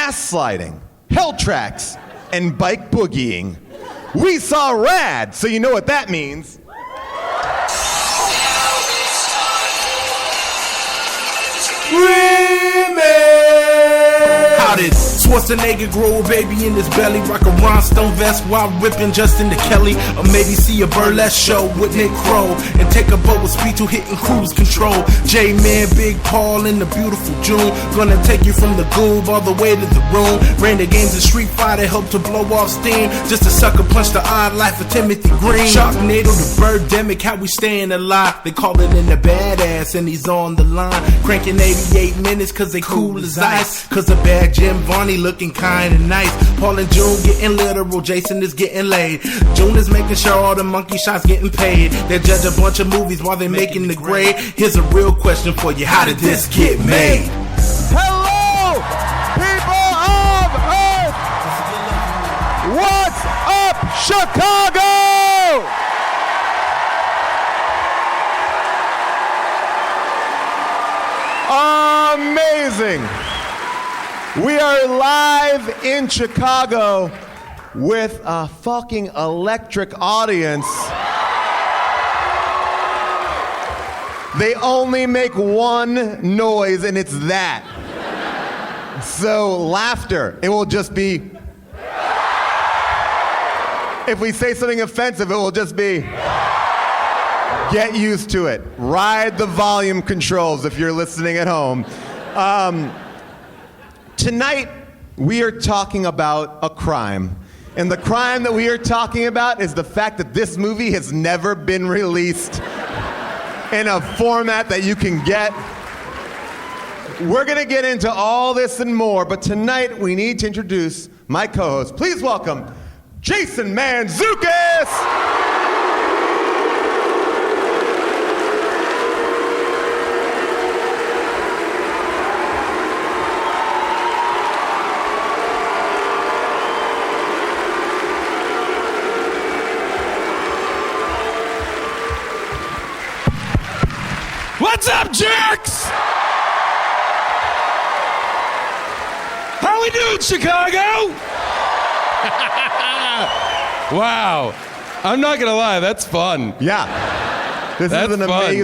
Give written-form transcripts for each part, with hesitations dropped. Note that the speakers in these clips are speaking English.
ass sliding, Helltracks, and bike boogieing. We saw Rad, so you know what that means. How did Schwarzenegger grow a baby in his belly? Rock a rhinestone vest while ripping Justin to Kelly. Or maybe see a burlesque show with Nick Crow and take a boat with Speed 2 hitting cruise control. J-Man, Big Paul in the beautiful June. Gonna take you from the goob all the way to the room. Ran the games of Street Fighter, helped to blow off steam. Just a sucker punch the odd life of Timothy Green. Sharknado, the Birdemic, how we staying alive. They call it in the badass and he's on the line. Cranking 88 minutes cause they cool as ice. Cause a bad Jim Varney looking kinda nice. Paul and June getting literal, Jason is getting laid. June is making sure all the monkey shots getting paid. They judge a bunch of movies while they making the grade. Here's a real question for you, how did this get made? Hello, people of Earth! What's up, Chicago? Amazing! We are live in Chicago with a fucking electric audience. They only make one noise, and it's that. So, laughter, it will just be. If we say something offensive, it will just be. Get used to it. Ride the volume controls if you're listening at home. Tonight, we are talking about a crime. And the crime that we are talking about is the fact that this movie has never been released in a format that you can get. We're gonna get into all this and more, but tonight we need to introduce my co-host. Please welcome Jason Mantzoukas! What's up, jerks? How we doing, Chicago? Wow. I'm not gonna lie, that's fun. Yeah. This That's is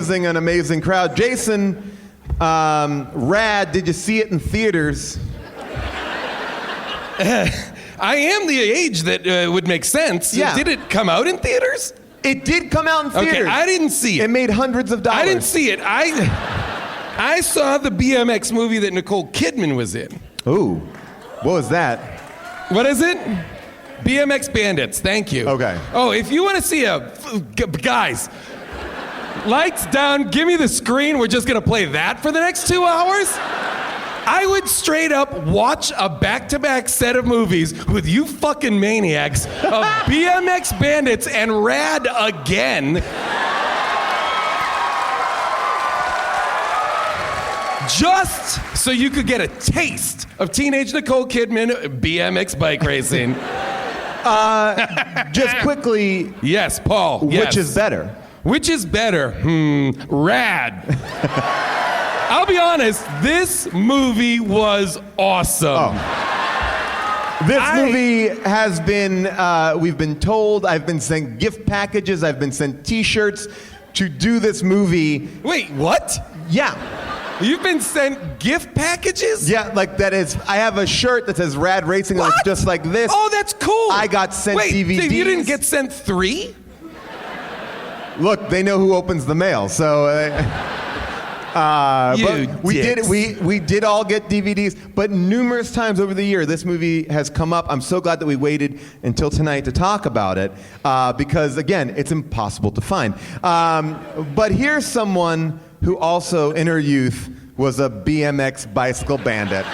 fun. an amazing crowd. Jason, Rad, did you see it in theaters? I am the age that would make sense. Yeah. Did it come out in theaters? It did come out in theaters. Okay, I didn't see it. It made hundreds of dollars. I didn't see it. I saw the BMX movie that Nicole Kidman was in. Ooh, what was that? What is it? BMX Bandits, thank you. Okay. Oh, if you want to see guys, lights down, give me the screen. We're just going to play that for the next 2 hours? I would straight up watch a back-to-back set of movies with you fucking maniacs of BMX Bandits and Rad again. Just so you could get a taste of teenage Nicole Kidman BMX bike racing. Just quickly. Yes, Paul. Which is better? Which is better? Rad. I'll be honest, this movie was awesome. This movie has been, we've been told, I've been sent gift packages, I've been sent t-shirts to do this movie. Wait, what? Yeah. You've been sent gift packages? Yeah, like that is, I have a shirt that says Rad Racing, and it's just like this. Oh, that's cool. I got sent DVDs. Wait, you didn't get sent 3? Look, they know who opens the mail, so... but we did all get DVDs, but numerous times over the year, this movie has come up. I'm so glad that we waited until tonight to talk about it, because again, it's impossible to find. But here's someone who also, in her youth, was a BMX bicycle bandit.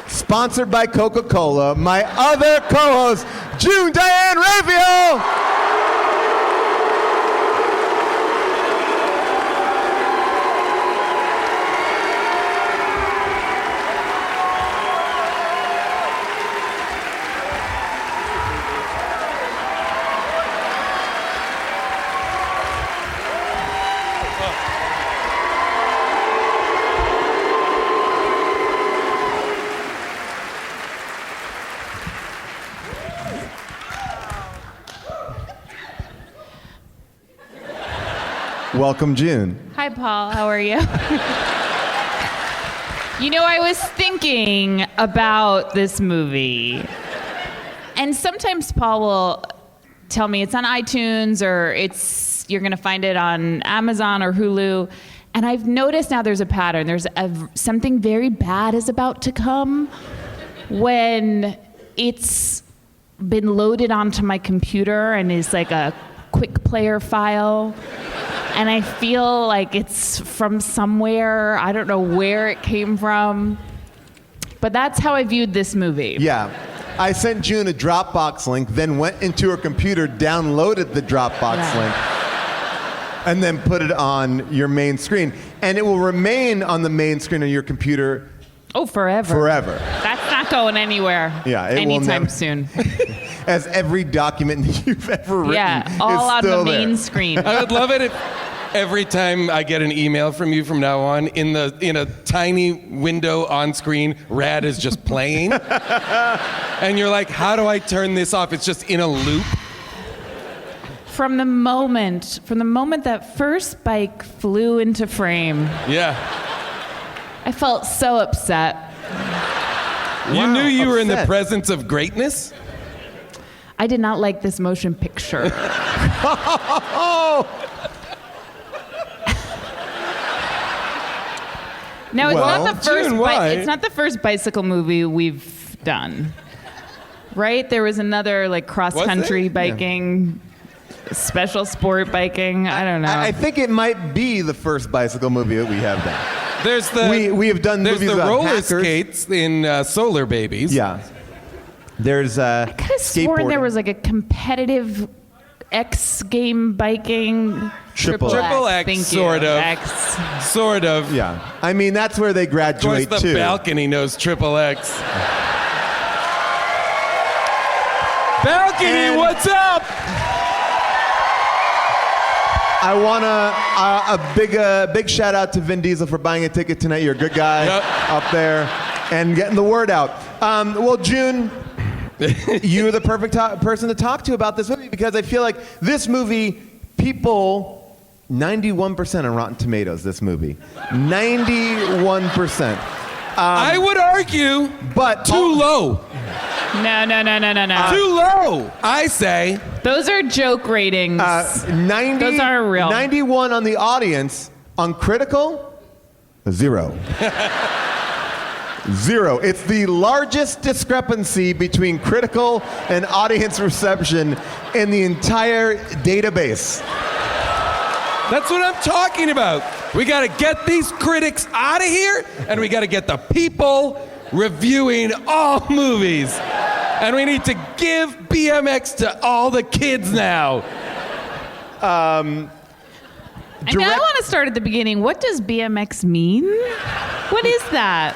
Sponsored by Coca-Cola, my other co-host, June Diane Raphael. Welcome, June. Hi, Paul. How are you? You know, I was thinking about this movie. And sometimes Paul will tell me it's on iTunes or you're going to find it on Amazon or Hulu. And I've noticed now there's a pattern. Something very bad is about to come when it's been loaded onto my computer and is like a quick player file. And I feel like it's from somewhere. I don't know where it came from. But that's how I viewed this movie. Yeah. I sent June a Dropbox link, then went into her computer, downloaded the Dropbox link, and then put it on your main screen. And it will remain on the main screen of your computer. Oh, forever. Forever. That's not going anywhere. Yeah, it will anytime never, soon. As every document you've ever written. Yeah, all is on still the main there. screen. I would love it if every time I get an email from you from now on, in a tiny window on screen, Rad is just playing. And you're like, how do I turn this off? It's just in a loop. From the moment that first bike flew into frame, Yeah. I felt so upset. You Wow, knew you were in the upset. presence of greatness? I did not like this motion picture. Now, Well, June, why? it's not the first bicycle movie we've done. Right? There was another like cross-country there? biking, special sport biking. I don't know. I think it might be the first bicycle movie that we have done. There's the We have done there's movies the about roller hackers. skates in Solar Babies. Yeah. There's I could have sworn there skateboarding. was like a competitive X game biking. Triple X, Thank sort you. of. X. Sort of. Yeah. I mean, that's where they Of course, graduate the too. balcony knows Triple X. Balcony, And- what's up? I want a big shout out to Vin Diesel for buying a ticket tonight. You're a good guy Yep. up there and getting the word out. Well, June, you're the perfect person to talk to about this movie because I feel like this movie, people, 91% on Rotten Tomatoes, this movie. 91%. I would argue, But too low. No. Too low, I say. Those are joke ratings. 90, Those aren't real. 91 on the audience. On critical, 0. 0. It's the largest discrepancy between critical and audience reception in the entire database. That's what I'm talking about. We got to get these critics out of here, and we got to get the people reviewing all movies. And we need to give BMX to all the kids now. I want to start at the beginning. What does BMX mean? What is that?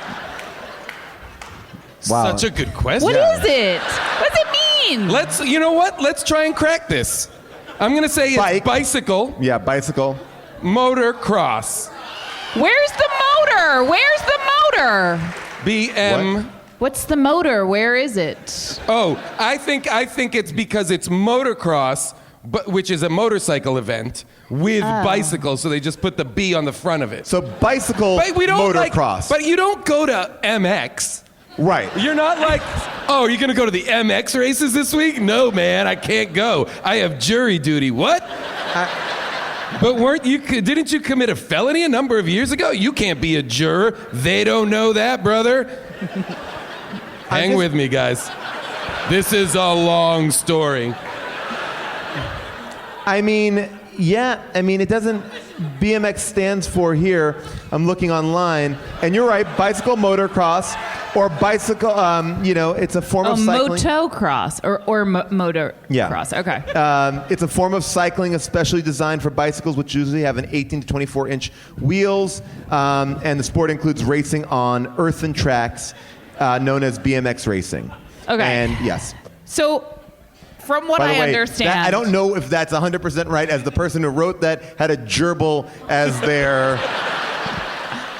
Wow. Such a good question. What is it? What does it mean? You know what? Let's try and crack this. I'm going to say it's Bike. bicycle, Yeah, bicycle. motocross, Where's the motor? Where's the motor? BM. What's the motor? Where is it? Oh, I think it's because it's motocross, which is a motorcycle event with bicycles, so they just put the B on the front of it. So bicycle, But we don't motocross. but you don't go to MX. right. You're not like, oh, you're gonna go to the MX races this week? No, man, I can't go. I have jury duty. What? But didn't you commit a felony a number of years ago? You can't be a juror. They don't know that, brother. Hang with me, guys. This is a long story. I mean, yeah. I mean, it doesn't. BMX stands for here. I'm looking online, and you're right. Bicycle motocross, or bicycle. It's a form of cycling. Motocross or motor Yeah. cross. Okay. It's a form of cycling especially designed for bicycles, which usually have an 18 to 24-inch wheels, and the sport includes racing on earthen tracks, known as BMX racing. Okay. And yes. So, from what By the I way, understand, I don't know if that's 100% right, as the person who wrote that had a gerbil as their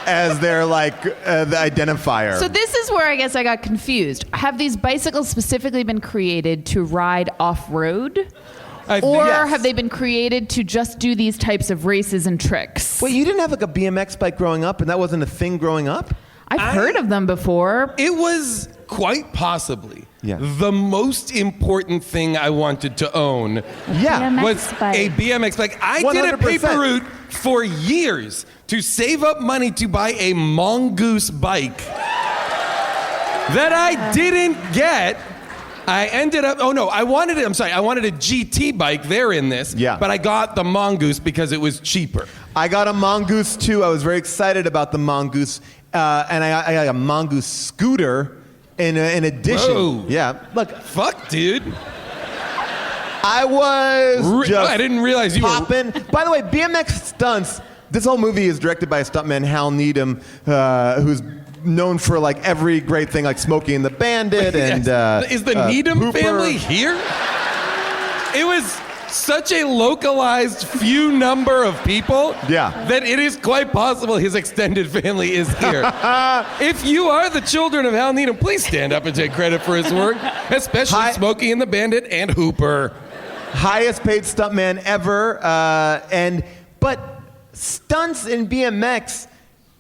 the identifier. So this is where I guess I got confused. Have these bicycles specifically been created to ride off-road? Or Yes. have they been created to just do these types of races and tricks? Wait, you didn't have like a BMX bike growing up, and that wasn't a thing growing up? I've heard of them before. It was quite possibly Yeah. the most important thing I wanted to own. Yeah. BMX Was bike. a BMX bike. I did a 100%. paper route for years to save up money to buy a mongoose bike that I didn't get. I ended up, I wanted a GT bike. They're in this. Yeah. But I got the mongoose because it was cheaper. I got a mongoose too. I was very excited about the mongoose, and I got a mongoose scooter in addition. Whoa. Yeah, look, Fuck, dude. I was just I didn't realize you were. popping. By the way, BMX stunts. This whole movie is directed by a stuntman, Hal Needham, who's known for like every great thing, like Smokey and the Bandit and Is the Needham Hooper. family here? It was such a localized few number of people that it is quite possible his extended family is here. If you are the children of Hal Needham, please stand up and take credit for his work, especially Smokey and the Bandit and Hooper. Highest paid stuntman ever, but stunts in BMX,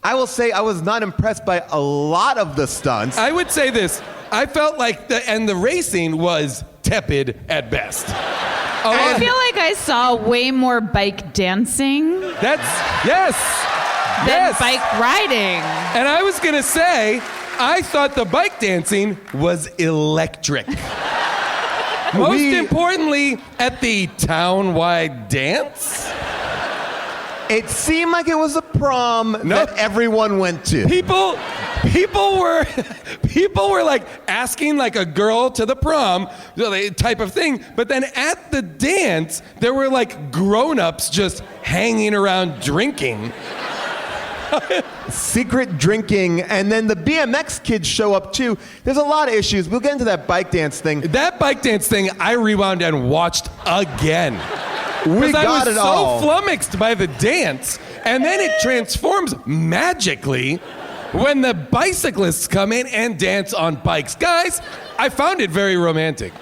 I will say I was not impressed by a lot of the stunts. I would say this. I felt like the racing was tepid at best. I feel like I saw way more bike dancing Yes. than bike riding. And I was gonna say, I thought the bike dancing was electric. Most importantly, at the town-wide dance, It seemed like it was a prom that everyone went to. people were like asking like a girl to the prom type of thing, but then at the dance, there were like grown-ups just hanging around drinking. Secret drinking, and then the BMX kids show up too. There's a lot of issues. We'll get into that bike dance thing. That bike dance thing, I rewound and watched again. We Because I got was it so all. flummoxed by the dance, and then it transforms magically when the bicyclists come in and dance on bikes. Guys, I found it very romantic.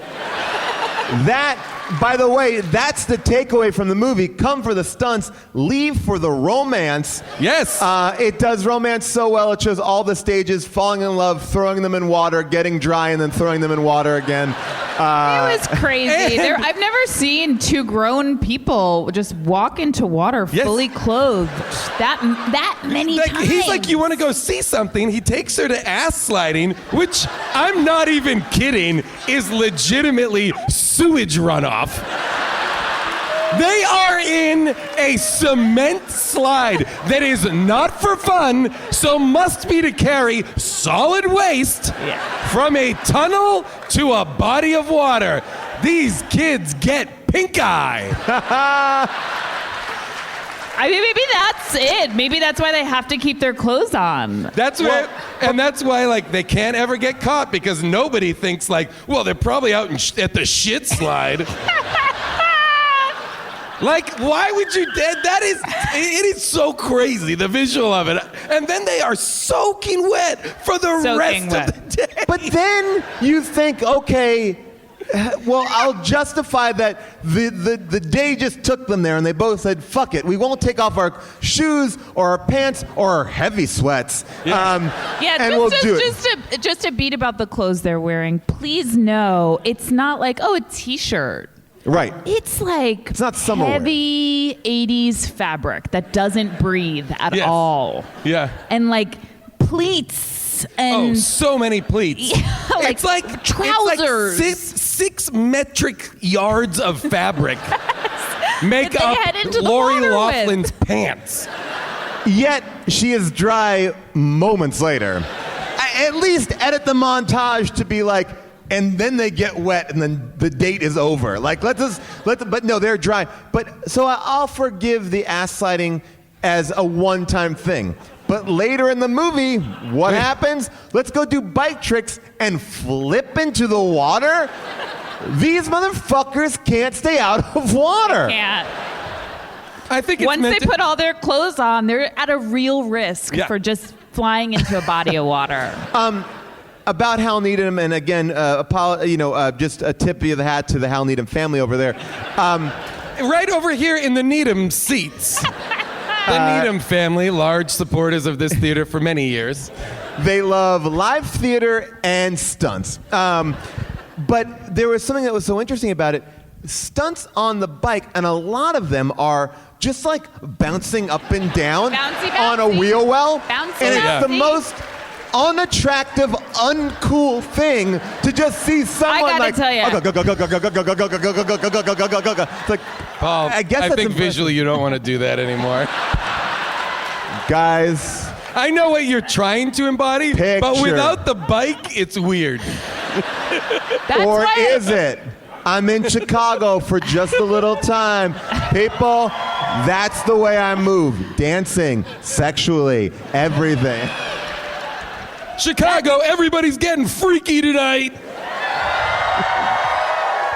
That, by the way, that's the takeaway from the movie. Come for the stunts, leave for the romance. Yes. It does romance so well. It shows all the stages, falling in love, throwing them in water, getting dry, and then throwing them in water again. It was crazy. I've never seen two grown people just walk into water fully clothed that many times. He's like, you want to go see something? He takes her to ass sliding, which I'm not even kidding, is legitimately sewage runoff. They are in a cement slide that is not for fun, so must be to carry solid waste from a tunnel to a body of water. These kids get pink eye. I mean, maybe that's it. Maybe that's why they have to keep their clothes on. That's why like they can't ever get caught because nobody thinks like, well, they're probably out at the shit slide. Like, why would you? It is so crazy, the visual of it. And then they are soaking wet for the rest of the day. But then you think, okay, well, I'll justify that the day just took them there, and they both said, fuck it, we won't take off our shoes or our pants or our heavy sweats. And we'll do it. Just a beat about the clothes they're wearing. Please know, it's not like, a t-shirt. Right. It's like It's not summer wear. heavy 80s fabric that doesn't breathe at all. Yeah. And like pleats and so many pleats. like it's like trousers. It's like 6 metric yards of fabric make That they head up into the Lori water Loughlin's with. pants. Yet she is dry moments later. At least edit the montage to be like, and then they get wet, and then the date is over. Like, but no, they're dry. But so I'll forgive the ass sliding as a one-time thing. But later in the movie, what happens? Let's go do bike tricks and flip into the water. These motherfuckers can't stay out of water. Can't. I think it's Once meant they put all their clothes on, they're at a real risk for just flying into a body of water. about Hal Needham, and again, just a tip of the hat to the Hal Needham family over there. Right over here in the Needham seats. The Needham family, large supporters of this theater for many years. They love live theater and stunts. But there was something that was so interesting about it. Stunts on the bike, and a lot of them are just like bouncing up and down on a wheel well. And it's the most unattractive, uncool thing to just see someone I gotta tell you. It's like, Paul, I guess I that's think impressive. visually you don't want to do that anymore. Guys, I know what you're trying to embody, but Picture. without the bike, it's weird. That's or why is it? I'm in Chicago for just a little time. People, that's the way I move. Dancing, sexually, everything. Chicago, everybody's getting freaky tonight.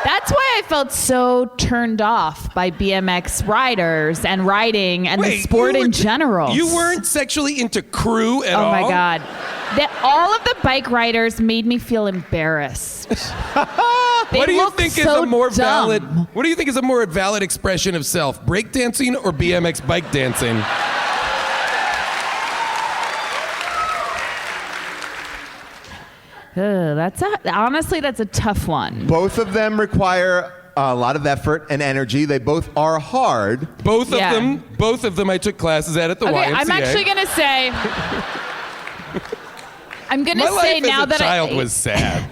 That's why I felt so turned off by BMX riders and riding and the sport in general. You weren't sexually into Cruz at all? Oh my God. All of the bike riders made me feel embarrassed. What do you think is a more valid? What do you think is a more valid expression of self? Breakdancing or BMX bike dancing? Honestly, that's a tough one. Both of them require a lot of effort and energy. They both are hard. Both of them I took classes at the YMCA. I'm actually gonna say. I'm gonna My say life now as a that child was sad.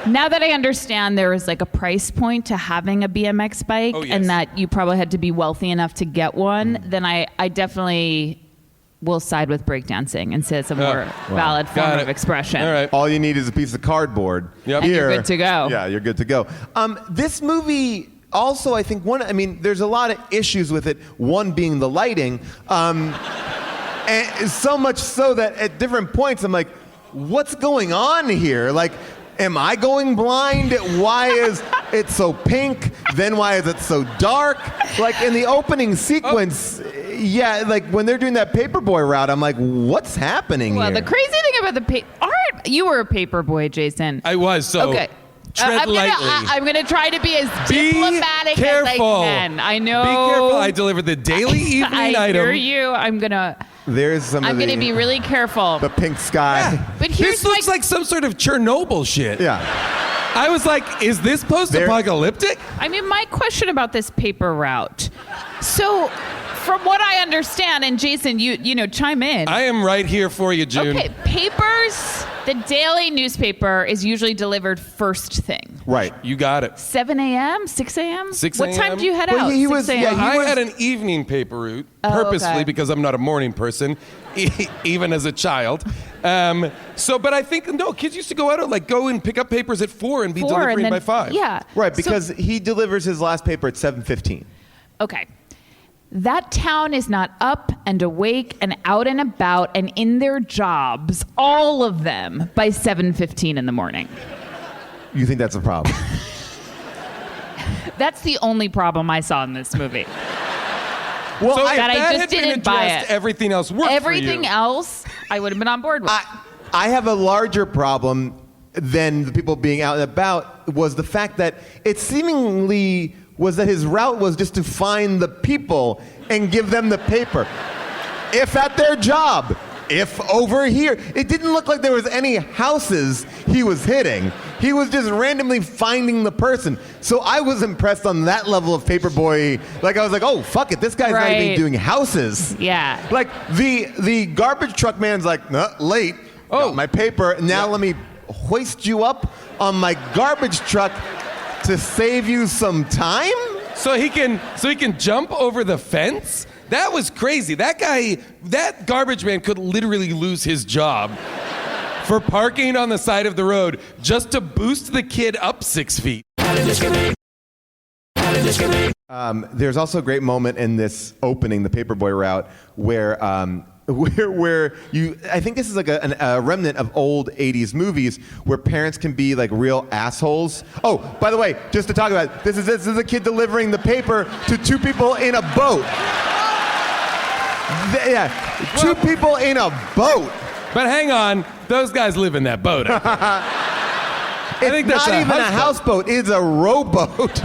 Now that I understand there is like a price point to having a BMX bike, and that you probably had to be wealthy enough to get one, then I definitely will side with breakdancing and say it's a more valid form of expression. All right. All you need is a piece of cardboard. Yep. And you're good to go. Yeah, you're good to go. This movie also, I think, there's a lot of issues with it. One being the lighting. And so much so that at different points I'm like, what's going on here? Like, am I going blind? Why is it so pink? Then why is it so dark? Like in the opening sequence, like when they're doing that paperboy route, I'm like, what's happening Well, here? the crazy thing about you were a paper boy, Jason. I was, so okay. tread lightly. I'm gonna try to be as Be diplomatic careful. as I can. I know. Be careful. I deliver the daily evening I item. hear you. I'm gonna be really careful. The pink sky. But here's This looks like some sort of Chernobyl shit. Yeah. I was like, is this post-apocalyptic? I mean, my question about this paper route. So, from what I understand, and Jason, you chime in. I am right here for you, June. Okay, papers. The daily newspaper is usually delivered first thing. Right. You got it. 7 a.m., 6 a.m.? 6 What time a.m.? do you head Well, out? he 6 was- a.m.? yeah, he I was- had an evening paper route, Oh, purposely okay. because I'm not a morning person, even as a child. But I think, no, kids used to go out and go and pick up papers at 4 and be 4 delivering and then, by 5. Yeah. Right, So- because he delivers his last paper at 7:15. Okay. That town is not up and awake and out and about and in their jobs, all of them, by 7:15 in the morning. You think that's a problem? That's the only problem I saw in this movie. Well, So I, if that I that just had been didn't buy addressed, it. everything else worked Everything for you. else, I would have been on board with. I have a larger problem than the people being out and about was the fact that it seemingly was that his route was just to find the people and give them the paper. If at their job, if over here. It didn't look like there was any houses he was hitting. He was just randomly finding the person. So I was impressed on that level of paperboy. Like I was like, oh, fuck it, this guy's not even Right. doing houses. Yeah. Like the garbage truck man's like, late. Oh. Got my paper. Now let me hoist you up on my garbage truck to save you some time? So he can jump over the fence? That was crazy. That garbage man could literally lose his job for parking on the side of the road just to boost the kid up 6 feet. There's also a great moment in this opening, the paperboy route, where I think this is like a remnant of old 80s movies where parents can be like real assholes. Oh, by the way, just to talk about it, this is a kid delivering the paper to two people in a boat. Two people in a boat. But hang on, Those guys live in that boat. I think It's that's not even a houseboat. houseboat. It's a rowboat.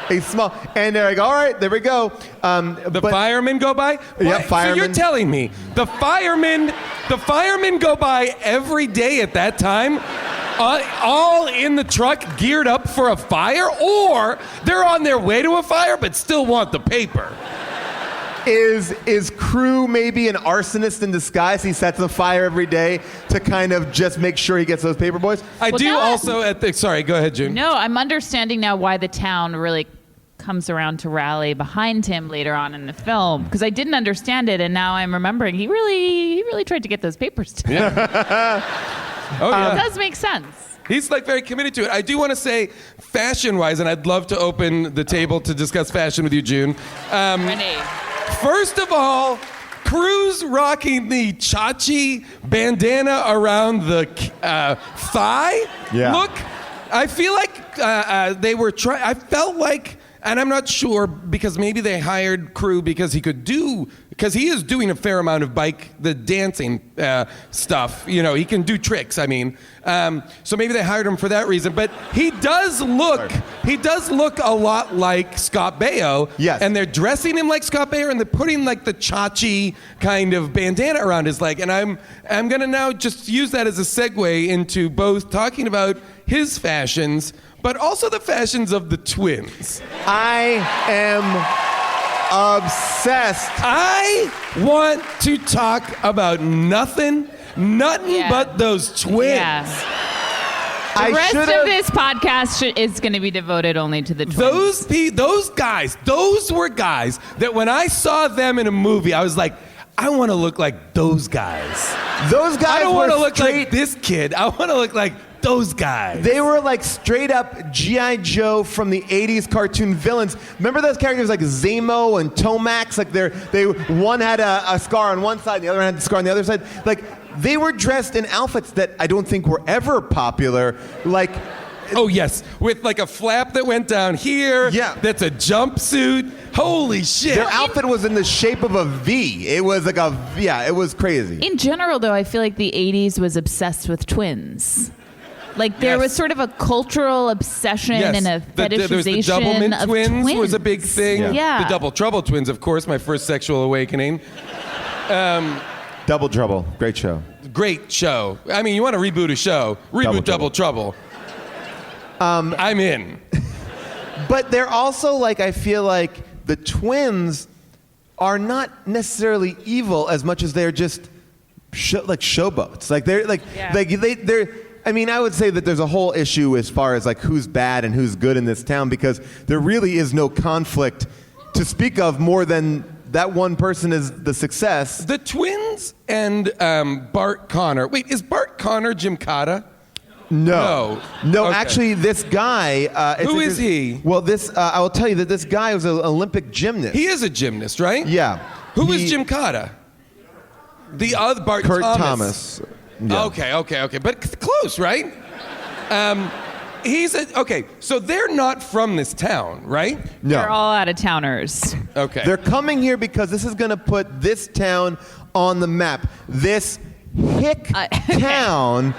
A small, and they're like, all right, there we go. The firemen go by? Yeah, What? firemen. So you're telling me the firemen go by every day at that time, all in the truck geared up for a fire, or they're on their way to a fire but still want the paper? Is Crew maybe an arsonist in disguise? He sets a fire every day to kind of just make sure he gets those paper boys? I Well, do now also sorry, go ahead, June. No, I'm understanding now why the town really comes around to rally behind him later on in the film, because I didn't understand it, and now I'm remembering he really tried to get those papers to him. Oh, yeah. It does make sense. He's like very committed to it. I do want to say, fashion-wise, and I'd love to open the table to discuss fashion with you, June. Renee. First of all, Cruz rocking the Chachi bandana around the thigh Yeah. look. I feel like they were trying. I felt like, and I'm not sure because maybe they hired Cruz because he is doing a fair amount of the dancing stuff. You know, he can do tricks. I mean, so maybe they hired him for that reason. But he does look a lot like Scott Baio. Yes. And they're dressing him like Scott Baio, and they're putting like the Chachi kind of bandana around his leg. And I'm gonna now just use that as a segue into both talking about his fashions, but also the fashions of the twins. I am obsessed. I want to talk about nothing Yeah. but those twins. Yeah. I The rest should've- of this podcast is going to be devoted only to the twins. Those guys, those were guys that when I saw them in a movie, I was like, I want to look like those guys. Those guys I don't want to were look straight. like this kid. I want to look like those guys. They were like straight up G.I. Joe from the 80s cartoon villains. Remember those characters like Zemo and Tomax? Like one had a scar on one side, the other had a scar on the other side. Like they were dressed in outfits that I don't think were ever popular. Like, Oh, yes. With like a flap that went down here. Yeah. That's a jumpsuit. Holy shit. their outfit was in the shape of a V. It was like it was crazy. In general, though, I feel like the 80s was obsessed with twins. Like there Yes. was sort of a cultural obsession Yes. and a There was the fetishization Doublemint of twins twins. was a big thing. Yeah. The Double Trouble twins, of course, my first sexual awakening. Double Trouble, great show. Great show. I mean, you want to reboot a show, reboot Double Trouble. I'm in. But they're also like, I feel like the twins are not necessarily evil as much as they're just like showboats. Like they're like, Yeah. they're. I mean, I would say that there's a whole issue as far as like who's bad and who's good in this town because there really is no conflict to speak of more than that one person is the success. The twins and Bart Connor. Wait, is Bart Connor Jim Cotta? No. Okay. Actually, this guy. Who is he? Well, I will tell you that this guy was an Olympic gymnast. He is a gymnast, right? Yeah. Who is He- Jim Cotta? The other Bart Kurt Thomas. Thomas. Yeah. Okay. But close, right? Okay, so they're not from this town, right? No. They're all out of towners. Okay. They're coming here because this is going to put this town on the map. This hick town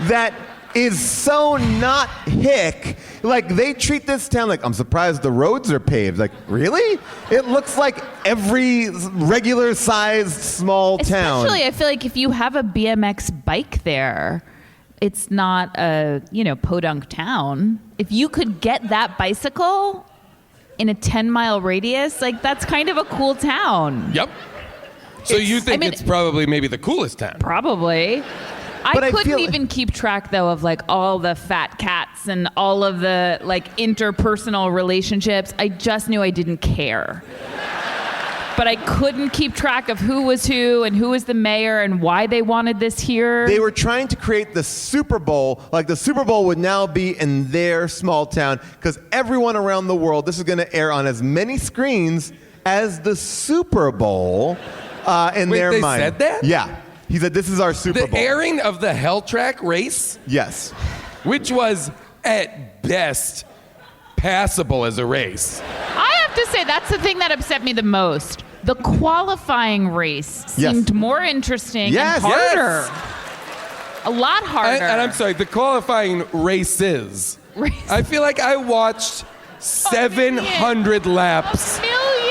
that is so not hick. Like, they treat this town like, I'm surprised the roads are paved. Like, really? It looks like every regular-sized small town. Especially, I feel like if you have a BMX bike there, it's not a, podunk town. If you could get that bicycle in a 10-mile radius, like, that's kind of a cool town. Yep. So you think it's probably maybe the coolest town? Probably. But I I couldn't feel- even keep track, though, of like all the fat cats and all of the like interpersonal relationships. I just knew I didn't care. But I couldn't keep track of who was who and who was the mayor and why they wanted this here. They were trying to create the Super Bowl. Like, the Super Bowl would now be in their small town because everyone around the world, this is going to air on as many screens as the Super Bowl in Wait, their they mind. said that? Yeah. He said, this is our Super The Bowl. airing of the Helltrack race, Yes. which was at best passable as a race. I have to say, that's the thing that upset me the most. The qualifying race Yes. seemed more interesting Yes. and harder. A lot harder. And I'm sorry, the qualifying races. I feel like I watched 700 laps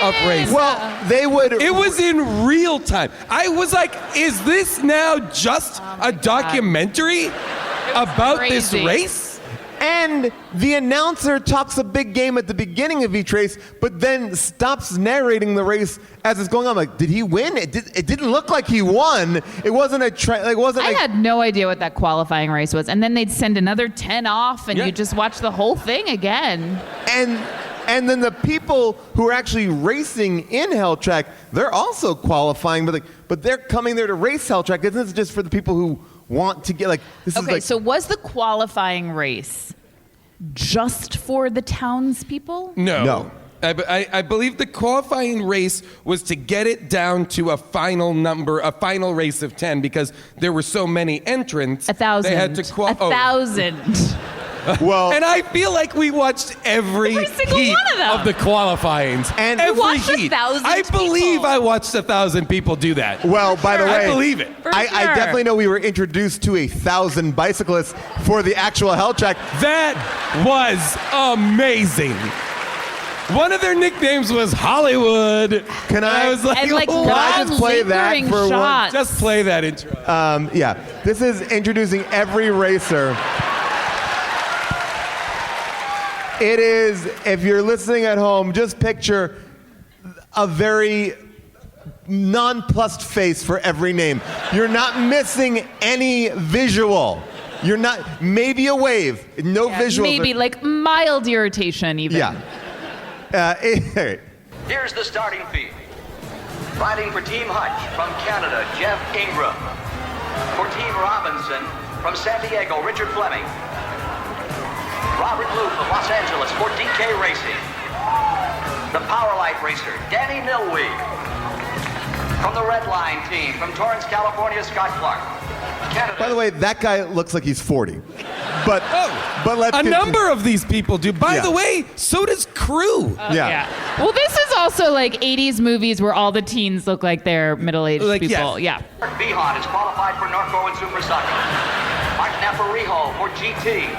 of races. Well, they would. It was in real time. I was like, is this now just a documentary about this crazy. race? And the announcer talks a big game at the beginning of each race, but then stops narrating the race as it's going on. Like, did he win? It didn't look like he won. It wasn't I had no idea what that qualifying race was, and then they'd send another 10 off, and you just watch the whole thing again. And then the people who are actually racing in Helltrack, they're also qualifying, but they're coming there to race Helltrack. Isn't this just for the people who want to get this? Okay, is so was the qualifying race just for the townspeople? No. I believe the qualifying race was to get it down to a final race of 10 because there were so many entrants. 1,000. They had to 1,000. Well, And I feel like we watched every single heat one of them. of the qualifyings. And every watched heat. 1,000 I believe people. I watched 1,000 people do that. well, by the way, I believe it. For I sure. definitely know we were introduced to 1,000 bicyclists for the actual Helltrack. That was amazing. One of their nicknames was Hollywood. Can I- was like, And like "Oh, Can I long just play that lingering for one- shots. just play that intro. Yeah, this is introducing every racer. It is, if you're listening at home, just picture a very nonplussed face for every name. You're not missing any visual. You're not, maybe a wave, no visuals. Maybe like mild irritation even. Yeah. Here's the starting field. Riding for Team Hutch from Canada, Jeff Ingram. For Team Robinson from San Diego, Richard Fleming. Robert Loop of Los Angeles for DK Racing. The Powerlight racer, Danny Milwee. From the Red Line team from Torrance, California, Scott Clark. Canada. By the way, that guy looks like he's 40. But let's A continue. number of these people do. By Yeah. the way, so does Cruz. Yeah. Well, this is also like 80s movies where all the teens look like they're middle-aged Like, people. yes. Yeah. Mark Behan is qualified for Norco and Super Soccer. Mark Naparijo for GT.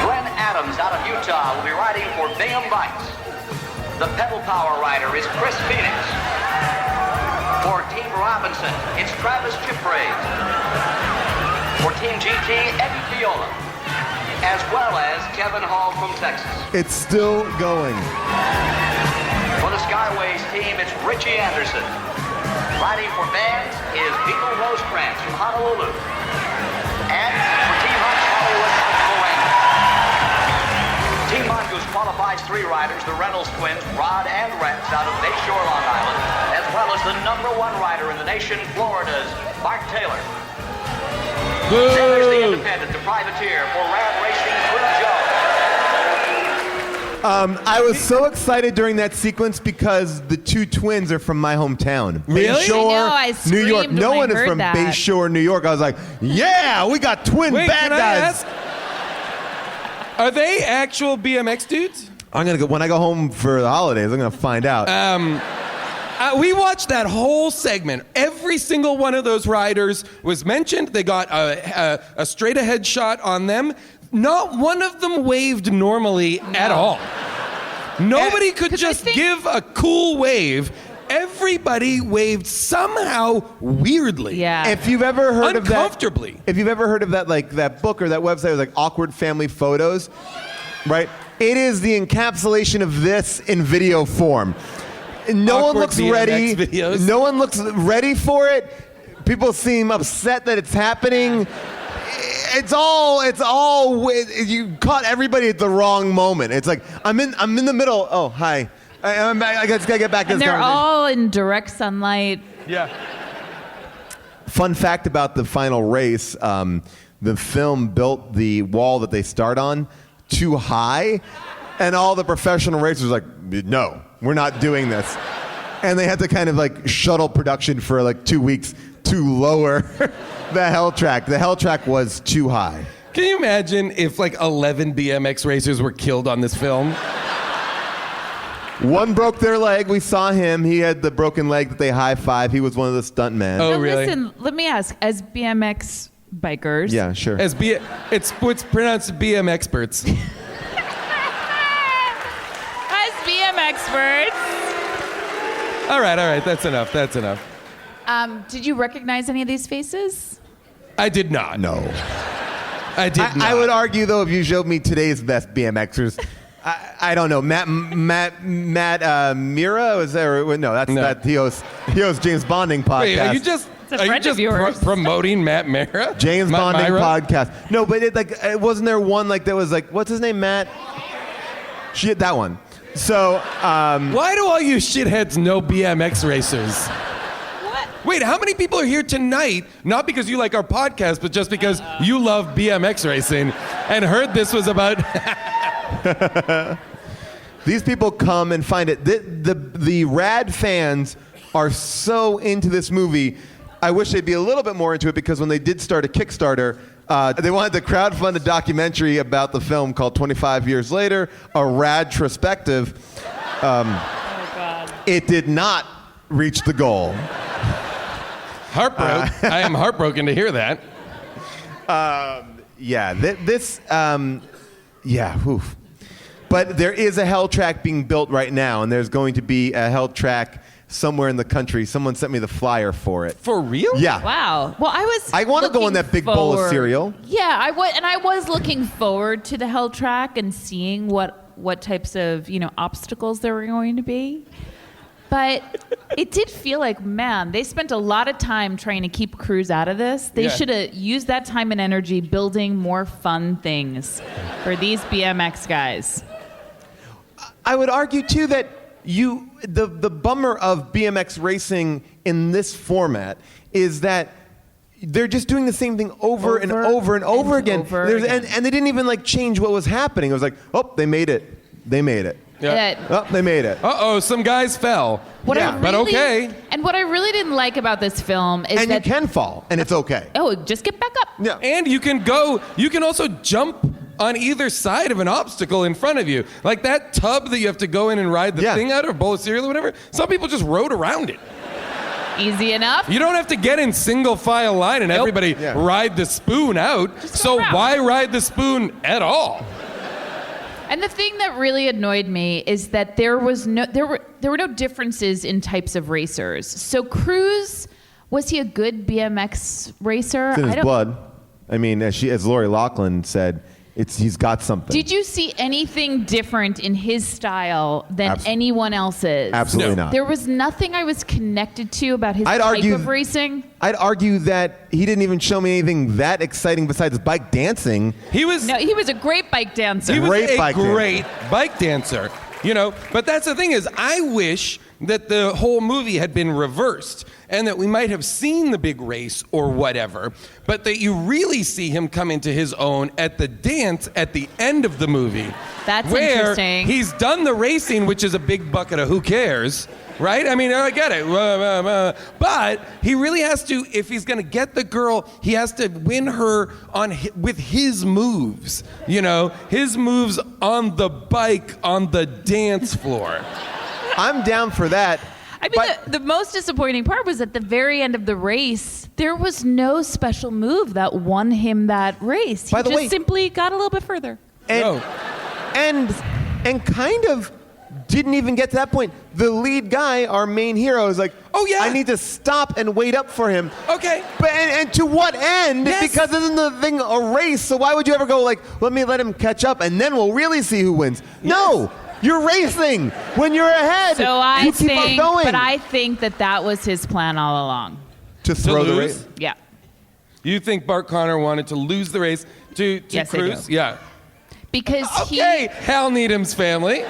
Glenn Adams out of Utah will be riding for Bayham Bikes. The pedal power rider is Chris Phoenix. For Team Robinson, it's Travis Chipre. For Team GT, Eddie Viola. As well as Kevin Hall from Texas. It's still going. For the Skyways team, it's Richie Anderson. Riding for Vans is Beetle Rosecrans from Honolulu. And for Team Hutch, Hollywood, Pennsylvania. Team Mongoose qualifies 3 riders, the Reynolds twins, Rod and Rex, out of Bayshore, Long Island, as well as the #1 rider in the nation, Florida's Mark Taylor. There's the independent, the privateer for Rad Racing, Cruz Joe. I was so excited during that sequence because the 2 twins are from my hometown. Really? Bayshore, I know, I New York. screamed No when I one is heard from that. Bayshore, New York. I was like, yeah, we got twin Wait, bad can I guys. ask? Are they actual BMX dudes? I'm gonna go when I go home for the holidays. I'm gonna find out. We watched that whole segment. Every single one of those riders was mentioned. They got a straight ahead shot on them. Not one of them waved normally at all. Nobody could 'Cause I just think- give a cool wave. Everybody waved somehow weirdly. Yeah. If you've ever heard of that, Uncomfortably. if you've ever heard of that, like that book or that website, like Awkward Family Photos, right? It is the encapsulation of this in video form. No one Awkward looks BMX ready. videos. No one looks ready for it. People seem upset that it's happening. It's all. You caught everybody at the wrong moment. It's like I'm in the middle. Oh, hi. I just gotta get back to And this they're conversation. all in direct sunlight. Yeah. Fun fact about the final race, the film built the wall that they start on too high, and all the professional racers were like, no, we're not doing this. And they had to kind of like shuttle production for like 2 weeks to lower the Helltrack. The Helltrack was too high. Can you imagine if like 11 BMX racers were killed on this film? One broke their leg. We saw him. He had the broken leg that they high-five. He was one of the stunt men. Oh, Now, really? Listen, let me ask, as BMX bikers. Yeah, sure. It's what's pronounced BM experts. As BM experts. All right, that's enough. Did you recognize any of these faces? I did not. No. I did not. I would argue, though, if you showed me today's best BMXers, I don't know. Matt Mira? Was there? No, that he hosts James Bonding podcast. Wait, are you just It's a friend of yours. Promoting Matt Mira? James Bonding Myra? podcast. No, but wasn't there one that was what's his name, Matt? Shit, that one. So, Why do all you shitheads know BMX racers? What? Wait, how many people are here tonight, not because you like our podcast, but just because you love BMX racing and heard this was about... these people come and find it. The rad fans are so into this movie. I wish they'd be a little bit more into it, because when they did start a Kickstarter, they wanted to crowdfund a documentary about the film called 25 Years Later, a radtrospective. Oh, God. It did not reach the goal. Heartbroken. I am heartbroken to hear that. Oof. But there is a Helltrack being built right now, and there's going to be a Helltrack somewhere in the country. Someone sent me the flyer for it. For real? Yeah. Wow. Well, I want to go in that big bowl of cereal. Yeah, I was looking forward to the Helltrack and seeing what types of obstacles there were going to be. But it did feel like, man, they spent a lot of time trying to keep Cruz out of this. They should have used that time and energy building more fun things for these BMX guys. I would argue too that the bummer of BMX racing in this format is that they're just doing the same thing over and over and over again. And they didn't even change what was happening. It was like, oh, they made it. Yeah. Oh, they made it. Uh-oh, some guys fell. But okay. And what I really didn't like about this film is And that you can fall, and it's okay. Oh, just get back up. Yeah. And you can also jump on either side of an obstacle in front of you. Like that tub that you have to go in and ride the thing out, or a bowl of cereal or whatever. Some people just rode around it. Easy enough. You don't have to get in single file line and everybody ride the spoon out. So why ride the spoon at all? And the thing that really annoyed me is that there were no differences in types of racers. So Cruz, was he a good BMX racer? It's in his blood. I mean, as Lori Loughlin said, he's got something. Did you see anything different in his style than anyone else's? Absolutely not. There was nothing I was connected to about his type of racing. I'd argue that he didn't even show me anything that exciting besides bike dancing. He was a great bike dancer. He was Great a bike great bike dancer. But that's the thing is, I wish that the whole movie had been reversed and that we might have seen the big race or whatever, but that you really see him come into his own at the dance at the end of the movie. That's where interesting. He's done the racing, which is a big bucket of who cares, right? I mean, I get it. But he really has to, if he's going to get the girl, he has to win her with his moves. His moves on the bike, on the dance floor. I'm down for that. I mean, the most disappointing part was at the very end of the race, there was no special move that won him that race. He just simply got a little bit further. And kind of didn't even get to that point. The lead guy, our main hero, is like, oh yeah, I need to stop and wait up for him. Okay. But and to what end? Yes. Because isn't the thing a race? So why would you ever go let him catch up and then we'll really see who wins? Yes. No. You're racing. When you're ahead, you keep on going. But I think that was his plan all along. To throw the lose? race? Yeah. You think Bart Connor wanted to lose the race to Yes, I Cruz? do. Yeah. Because Hal Needham's family.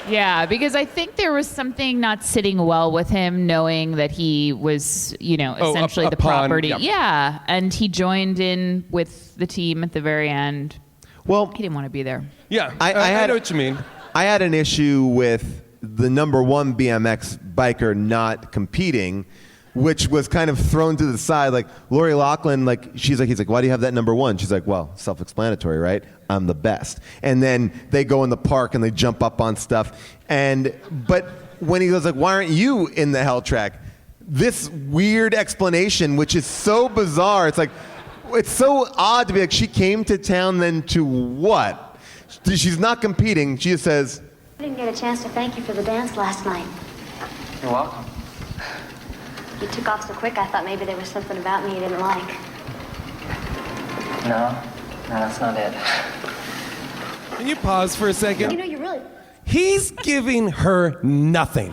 Yeah, because I think there was something not sitting well with him, knowing that he was, essentially a the pawn, property. yep. Yeah, and he joined in with the team at the very end. Well, He didn't want to be there. Yeah, I know what you mean. I had an issue with the number one BMX biker not competing which was kind of thrown to the side. Like Lori Loughlin, he's like, why do you have that number one? She's like, well, self-explanatory, right? I'm the best. And then they go in the park and they jump up on stuff. But when he goes like, why aren't you in the Helltrack? This weird explanation, which is so bizarre. It's like, it's so odd to be like, she came to town then to what? She's not competing. She just says, I didn't get a chance to thank you for the dance last night. You're welcome. You took off so quick, I thought maybe there was something about me you didn't like. No, that's not it. Can you pause for a second? You know, you really... He's giving her nothing.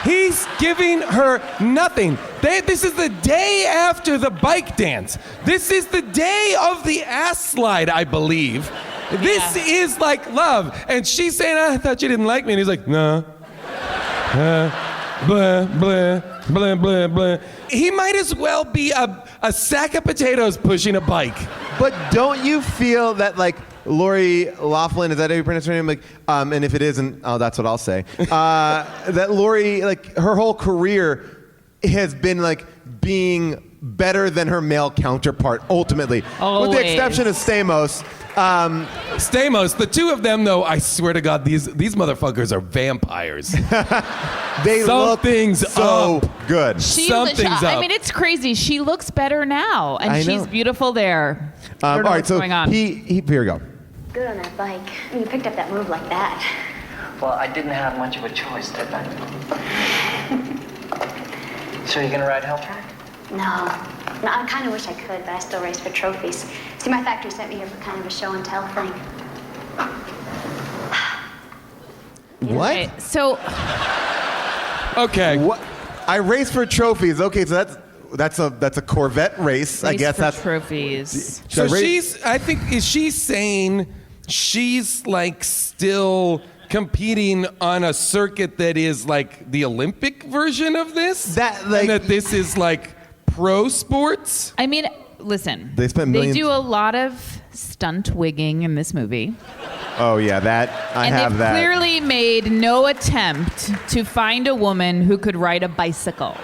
He's giving her nothing. This is the day after the bike dance. This is the day of the ass slide, I believe. This is like love. And she's saying, I thought you didn't like me. And he's like, no. Blah, blah, blah, blah, blah. He might as well be a sack of potatoes pushing a bike. but don't you feel that like Lori Loughlin, is that how you pronounce her name? And if it isn't, oh, that's what I'll say. That Lori, her whole career has been being better than her male counterpart, ultimately. Always. With the exception of Stamos. Stamos, the two of them, though, I swear to God, these motherfuckers are vampires. They Something's look so up. good. Something's up. I mean, it's crazy. She looks better now, and I know. she's beautiful there. I don't know all right, what's so going on. here we go. Good on that bike. I mean, you picked up that move like that. Well, I didn't have much of a choice, did I? So you're gonna ride Helltrack? No, I kind of wish I could, but I still race for trophies. See, my factory sent me here for kind of a show and tell thing. What? Okay, so Okay. What? I race for trophies. Okay, so that's a Corvette race. I guess for that's trophies. So Should I raise- is she saying she's still competing on a circuit that is the Olympic version of this? And that this is pro sports? I mean, listen. They spent millions- They do a lot of stunt wigging in this movie. Oh yeah, that I And have they've that. clearly made no attempt to find a woman who could ride a bicycle.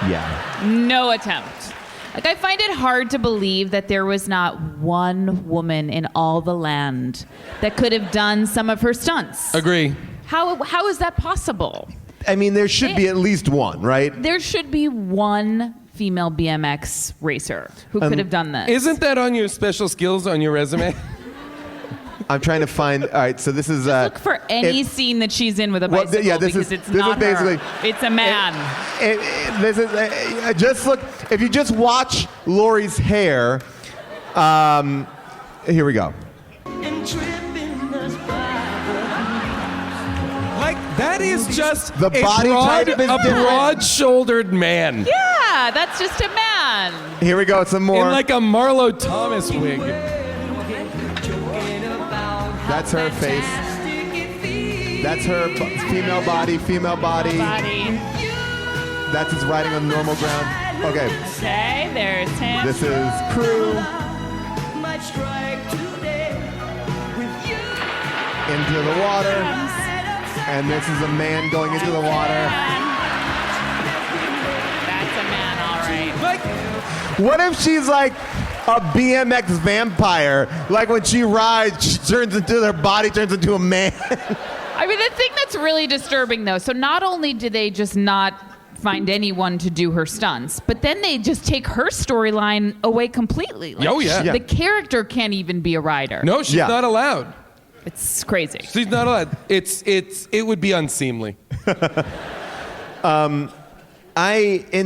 Yeah. No attempt. I find it hard to believe that there was not one woman in all the land that could have done some of her stunts. Agree. How is that possible? I mean, there should be at least one, right? There should be one female BMX racer who could have done this. Isn't that on your special skills on your resume? I'm trying to find. All right, so this is. Look for any it- scene that she's in with a Well, bicycle yeah, this because is- it's this is not basically- her. It's a man. This is just look. If you just watch Lori's hair, here we go. That is just The body type is a different. broad-shouldered man Yeah, that's just a man. Here we go. Some more. in a Marlo Thomas wig. That's her face. That's her female body. Female body. Body. That's his riding on normal ground. Okay. Okay, there's him. This is Cruz into the water. And this is a man going into the water. That's a man, all right. What if she's like a BMX vampire? Like when she rides, she turns into her body turns into a man. I mean, the thing that's really disturbing, though, so not only do they just not find anyone to do her stunts, but then they just take her storyline away completely. Oh, yeah. Yeah. The character can't even be a rider. No, she's Yeah. not allowed. It's crazy. She's not allowed. It would be unseemly. In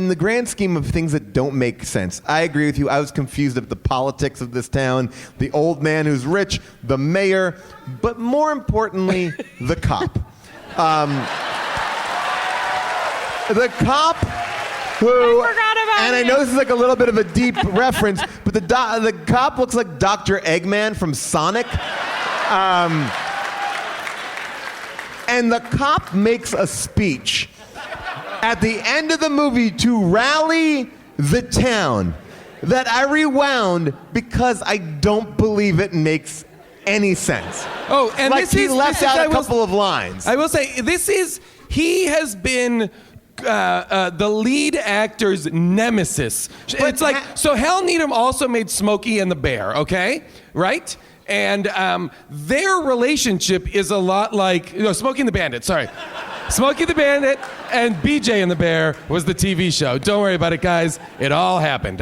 the grand scheme of things that don't make sense, I agree with you. I was confused at the politics of this town, the old man who's rich, the mayor, but more importantly, the cop. The cop who, I forgot about and I him. know this is a little bit of a deep reference, but the cop looks like Dr. Eggman from Sonic. And the cop makes a speech at the end of the movie to rally the town that I rewound because I don't believe it makes any sense. Oh, and Like he left out I a couple of lines. I will say, he has been the lead actor's nemesis. It's like, so Hal Needham also made Smokey and the Bear, okay? Right? And their relationship is a lot like, Smokey and the Bandit, sorry. Smokey the Bandit and BJ and the Bear was the TV show. Don't worry about it, guys. It all happened.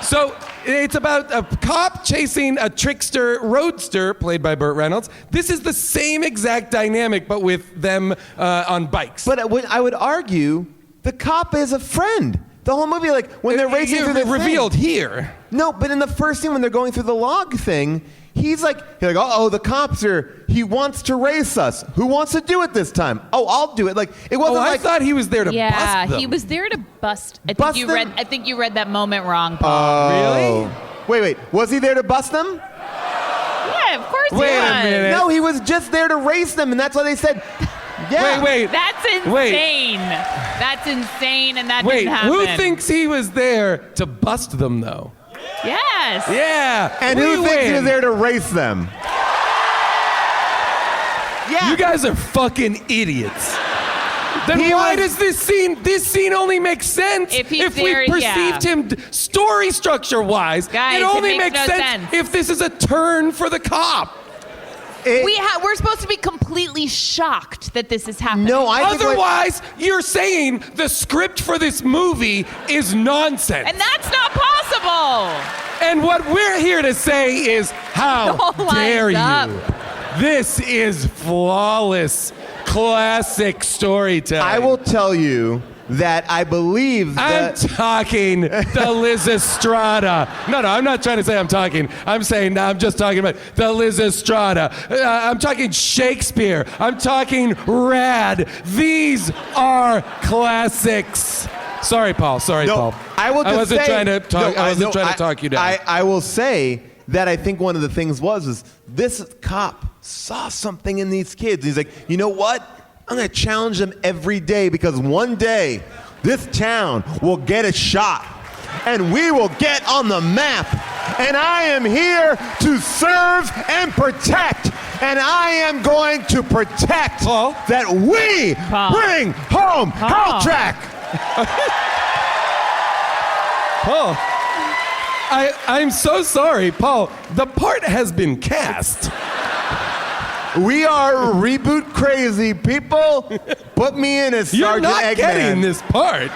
So it's about a cop chasing a trickster roadster, played by Burt Reynolds. This is the same exact dynamic, but with them on bikes. But I would argue the cop is a friend. The whole movie, like, when they're racing through the revealed thing. here. No, but in the first scene when they're going through the log thing, he's like, uh-oh, the cops are, he wants to race us. Who wants to do it this time? Oh, I'll do it. Like, it wasn't I thought he was there to bust them. Yeah, he was there to bust. I think you read that moment wrong, Paul. Oh. Really? Wait. Was he there to bust them? Yeah, of course he was. Wait a minute. No, he was just there to race them, and that's why they said, yeah. Wait. That's insane. That's insane, and that didn't happen. Who thinks he was there to bust them, though? Yes. Yeah. And who thinks he was there to race them? Yeah. You guys are fucking idiots. Then why does this scene only make sense if we perceived him story structure wise? Guys, it only makes no sense if this is a turn for the cop. We're supposed to be completely shocked that this is happening. No, Otherwise, you're saying the script for this movie is nonsense. And that's not possible. And what we're here to say is, how dare you? This is flawless, classic storytelling. I will tell you that I believe that... I'm talking the Liz Estrada. No, I'm not trying to say I'm talking. I'm saying I'm just talking about the Liz Estrada. I'm talking Shakespeare. I'm talking Rad. These are classics. Sorry, Paul. Paul. I wasn't trying to talk. I wasn't trying to talk you down. I will say that I think one of the things was this cop saw something in these kids. He's like, you know what? I'm going to challenge them every day because one day this town will get a shot and we will get on the map. And I am here to serve and protect. And I am going to protect that we bring home Helltrack. Paul, I'm so sorry, Paul. The part has been cast. We are reboot crazy, people. Put me in as Sergeant Eggman. You're not getting this part.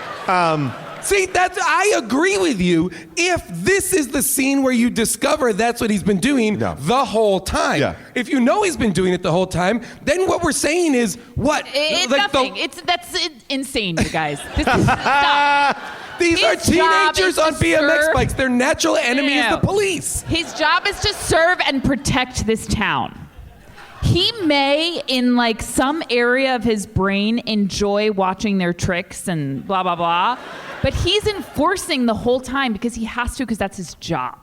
See, I agree with you. If this is the scene where you discover that's what he's been doing the whole time. Yeah. If you know he's been doing it the whole time, then what we're saying is what? It's nothing. That's insane, you guys. Stop. These are teenagers on BMX bikes. Their natural enemy is the police. His job is to serve and protect this town. He may, in like some area of his brain, enjoy watching their tricks and blah, blah, blah. But he's enforcing the whole time because he has to, because that's his job.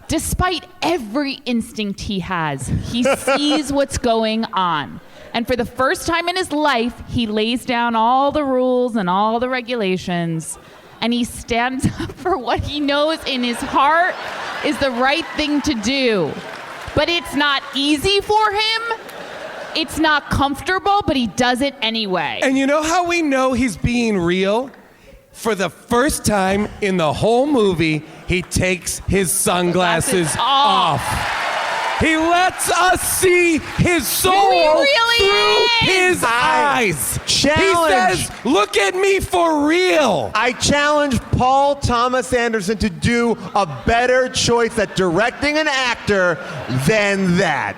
Despite every instinct he has, he sees what's going on. And for the first time in his life, he lays down all the rules and all the regulations, and he stands up for what he knows in his heart is the right thing to do. But it's not easy for him. It's not comfortable, but he does it anyway. And you know how we know he's being real? For the first time in the whole movie, he takes his sunglasses off. He lets us see his soul through his eyes. Challenge. He says, look at me for real. I challenge Paul Thomas Anderson to do a better choice at directing an actor than that.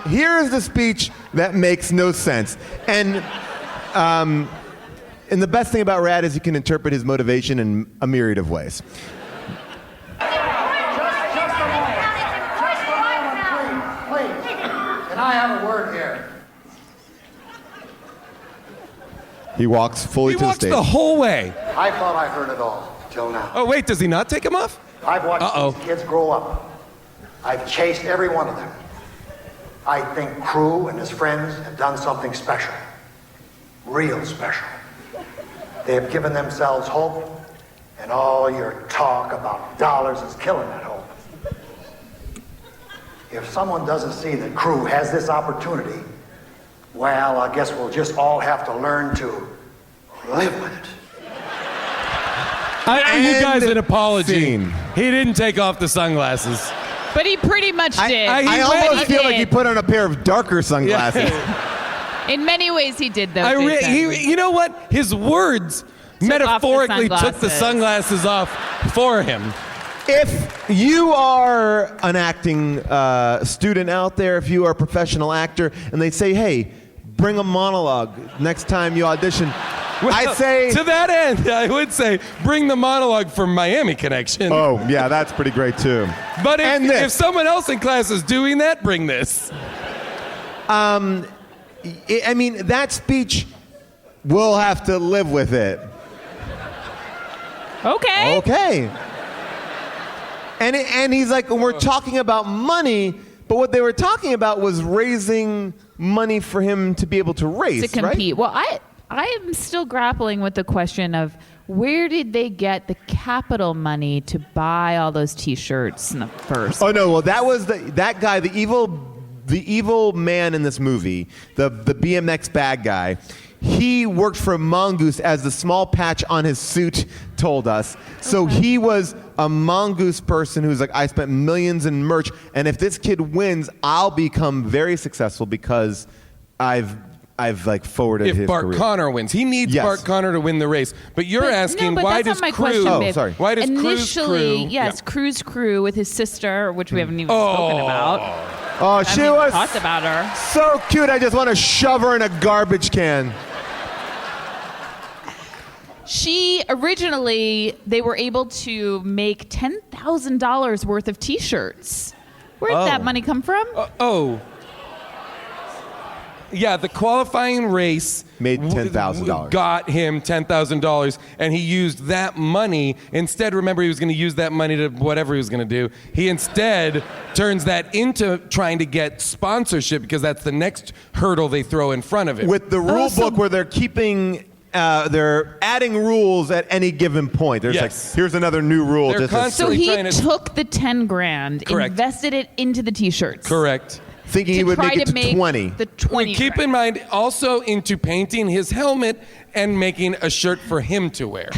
Here is the speech that makes no sense. And the best thing about Rad is you can interpret his motivation in a myriad of ways. I have a word here. He walks fully to the stage. He walks the whole way. I thought I heard it all, till now. Oh, wait, does he not take him off? I've watched these kids grow up. I've chased every one of them. I think Cruz and his friends have done something special. Real special. They have given themselves hope, and all your talk about dollars is killing that hope. If someone doesn't see that Cruz has this opportunity, Well, I guess we'll just all have to learn to live with it. I owe you guys an apology. Scene. He didn't take off the sunglasses. But he pretty much did. I almost feel like he put on a pair of darker sunglasses. In many ways, he did, though. You know what? His words metaphorically took the sunglasses off for him. If you are an acting student out there, if you are a professional actor, and they say, hey, bring a monologue next time you audition, Well, I say... To that end, I would say, bring the monologue from Miami Connection. Oh, yeah, that's pretty great, too. But if someone else in class is doing that, bring this. I mean, that speech, we'll have to live with it. Okay. Okay. And he's like, we're talking about money, but what they were talking about was raising money for him to be able to race, To compete. right? Well, I am still grappling with the question of where did they get the capital money to buy all those T-shirts in the first? Oh no! Well, that was that guy, the evil man in this movie, the BMX bad guy. He worked for Mongoose, as the small patch on his suit told us. So he was a Mongoose person who's like, I spent millions in merch, and if this kid wins, I'll become very successful because I've like forwarded his If Bart career. Connor wins, he needs Yes. Bart Connor to win the race. But you're asking, no, but why that's does not my Cruz? question, Oh, babe. sorry. Why does Initially, Cruz? yes, Cruz crew with his sister, which we haven't even spoken about. Oh, she I mean, was talked about her. so cute. I just want to shove her in a garbage can. She originally, they were able to make $10,000 worth of T-shirts. Where did that money come from? Yeah, the qualifying race Made $10,000. Got him $10,000, and he used that money. Instead, remember, he was going to use that money to whatever he was going to do. He instead turns that into trying to get sponsorship because that's the next hurdle they throw in front of him. With the rule book where they're keeping, they're adding rules at any given point. There's Yes. like, here's another new rule. They're just as- So constantly he trying to- took the 10 grand, Correct. invested it into the T-shirts. Correct. thinking To he would try make it to to make 20. the 20 Keep grand. in mind, also into painting his helmet and making a shirt for him to wear.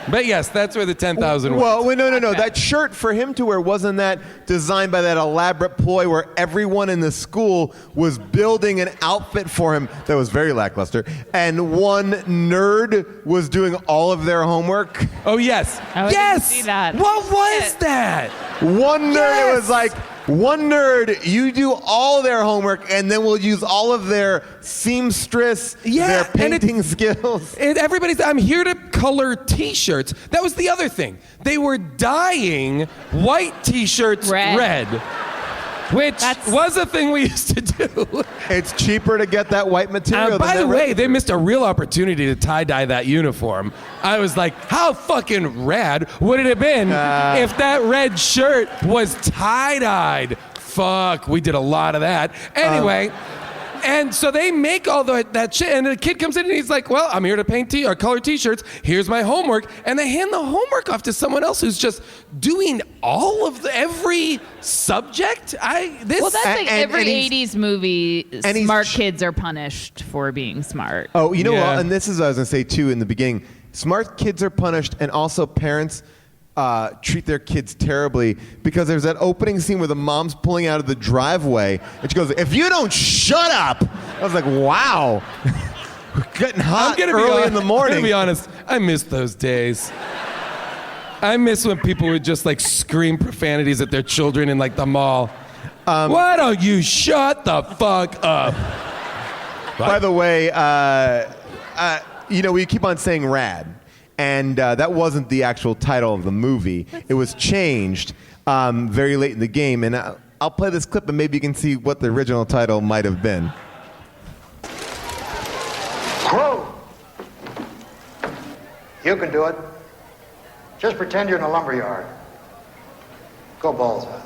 But yes, that's where the 10,000 went. Well, no. That shirt for him to wear, wasn't that designed by that elaborate ploy where everyone in the school was building an outfit for him that was very lackluster, and one nerd was doing all of their homework? Oh, yes. I didn't Yes! see that. What was that? One nerd, it was Yes! like, one nerd, you do all their homework, and then we'll use all of their seamstress, Yeah, their and it- painting skills. And everybody's, I'm here to color T-shirts. That was the other thing. They were dyeing white T-shirts red. Which was a thing we used to do. It's cheaper to get that white material. By than the that way, red. they missed a real opportunity to tie-dye that uniform. I was like, how fucking rad would it have been if that red shirt was tie-dyed? Fuck, we did a lot of that. Anyway, and so they make all that shit, and the kid comes in and he's like, well, I'm here to paint or color T-shirts. Here's my homework. And they hand the homework off to someone else who's just doing all of every subject. Well, that's like every 80s movie, smart kids are punished for being smart. Oh, you know Yeah. what? And this is what I was going to say, too, in the beginning. Smart kids are punished, and also parents treat their kids terribly, because there's that opening scene where the mom's pulling out of the driveway, and she goes, if you don't shut up! I was like, wow. We're getting hot early in the I'm morning. gonna be honest, I miss those days. I miss when people would just like scream profanities at their children in like the mall. Why don't you shut the fuck up? By the way, we keep on saying rad. And that wasn't the actual title of the movie. It was changed very late in the game. And I'll play this clip and maybe you can see what the original title might have been. Cruz! You can do it. Just pretend you're in a lumberyard. Go balls out.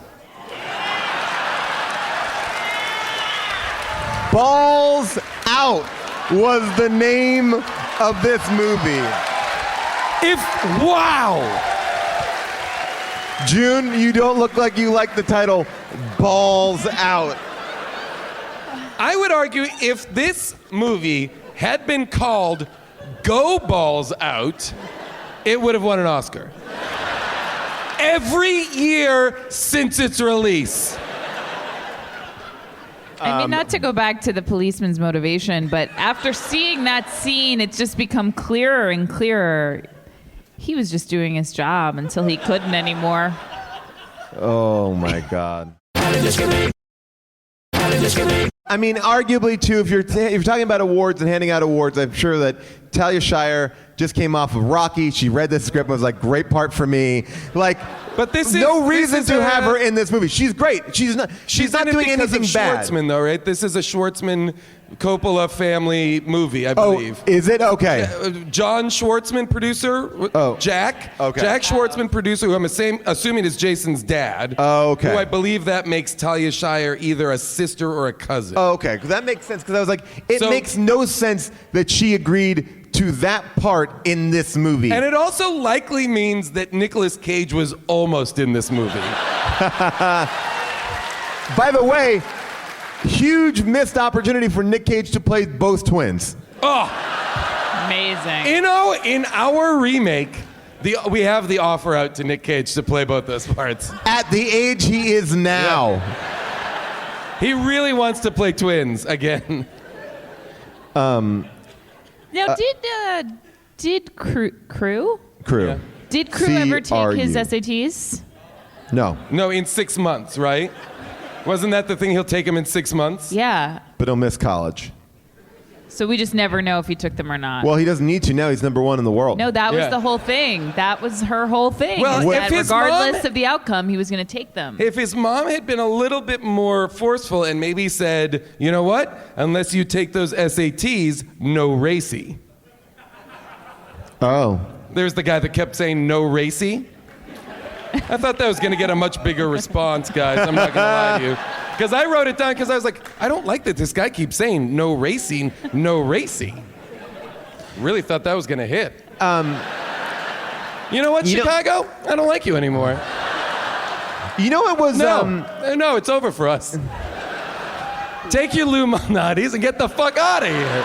Balls Out was the name of this movie. Wow! June, you don't look like you like the title Balls Out. I would argue if this movie had been called Go Balls Out, it would have won an Oscar. Every year since its release. I mean, not to go back to the policeman's motivation, but after seeing that scene, it's just become clearer and clearer. He was just doing his job until he couldn't anymore. Oh my God. I mean, arguably too, if you're talking about awards and handing out awards, I'm sure that Talia Shire just came off of Rocky. She read the script and was like, great part for me. Like, but this no is, reason this to is have her in this movie. She's great. She's not in it doing because anything of bad. Schwartzman, though, right? This is a Schwartzman Coppola family movie, I believe. Oh, is it? Okay. John Schwartzman, producer. Oh. Jack. Okay. Jack Schwartzman, producer, who I'm assuming is Jason's dad. Oh, okay. Who I believe that makes Talia Shire either a sister or a cousin. Oh, okay. Because that makes sense. Because I was like, it So- makes no sense that she agreed to that part in this movie. And it also likely means that Nicolas Cage was almost in this movie. By the way, huge missed opportunity for Nick Cage to play both twins. Oh, Amazing. you know, in our remake, we have the offer out to Nick Cage to play both those parts. At the age he is now. He really wants to play twins again. Now, did Crew? Crew. Yeah. Did Crew ever take his CRU. SATs? No, No, in 6 months, right? Wasn't that the thing? He'll take him in 6 months? Yeah. but he'll miss college. So we just never know if he took them or not. Well, he doesn't need to now. He's #1 in the world. No, that was Yeah. the whole thing. That was her whole thing. Well, is if that his regardless mom- of the outcome, he was going to take them. If his mom had been a little bit more forceful and maybe said, you know what? Unless you take those SATs, no racy. Oh. There's the guy that kept saying no racy. I thought that was going to get a much bigger response, guys. I'm not going to lie to you. Because I wrote it down because I was like, I don't like that this guy keeps saying no racing, no racy. Really thought that was going to hit. You know what, You know- Chicago? I don't like you anymore. You know it was No, it's over for us. Take your Illuminatis and get the fuck out of here.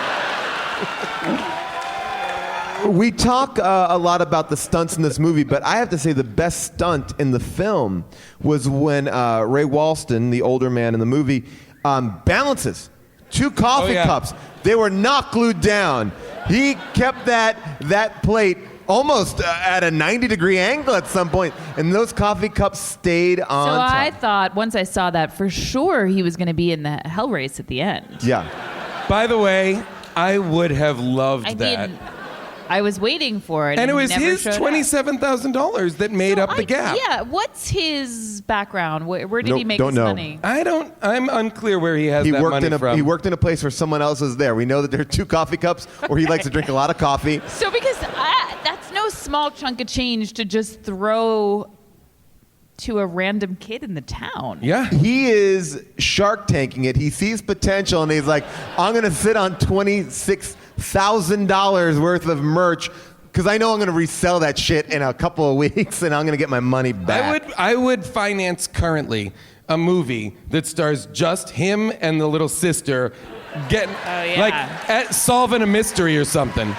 we talk a lot about the stunts in this movie, but I have to say the best stunt in the film was when Ray Walston, the older man in the movie, balances 2 coffee yeah. cups. They were not glued down. He kept that plate almost at a 90-degree angle at some point, and those coffee cups stayed on So top. I thought once I saw that, for sure he was going to be in the hell race at the end. Yeah. By the way, I would have loved I that. mean, I was waiting for it. And it he was never his showed up. $27,000 that made So up the gap. Yeah, what's his background? Where did he Nope, make don't his know. money? I'm unclear where he has that money from. He worked in a place where someone else was there. We know that there are 2 coffee cups, or he likes to drink a lot of coffee. So because that's no small chunk of change to just throw to a random kid in the town. Yeah. He is Shark Tanking it. He sees potential, and he's like, I'm going to sit on $26,000 worth of merch because I know I'm going to resell that shit in a couple of weeks, and I'm going to get my money back. I would finance currently a movie that stars just him and the little sister getting solving a mystery or something.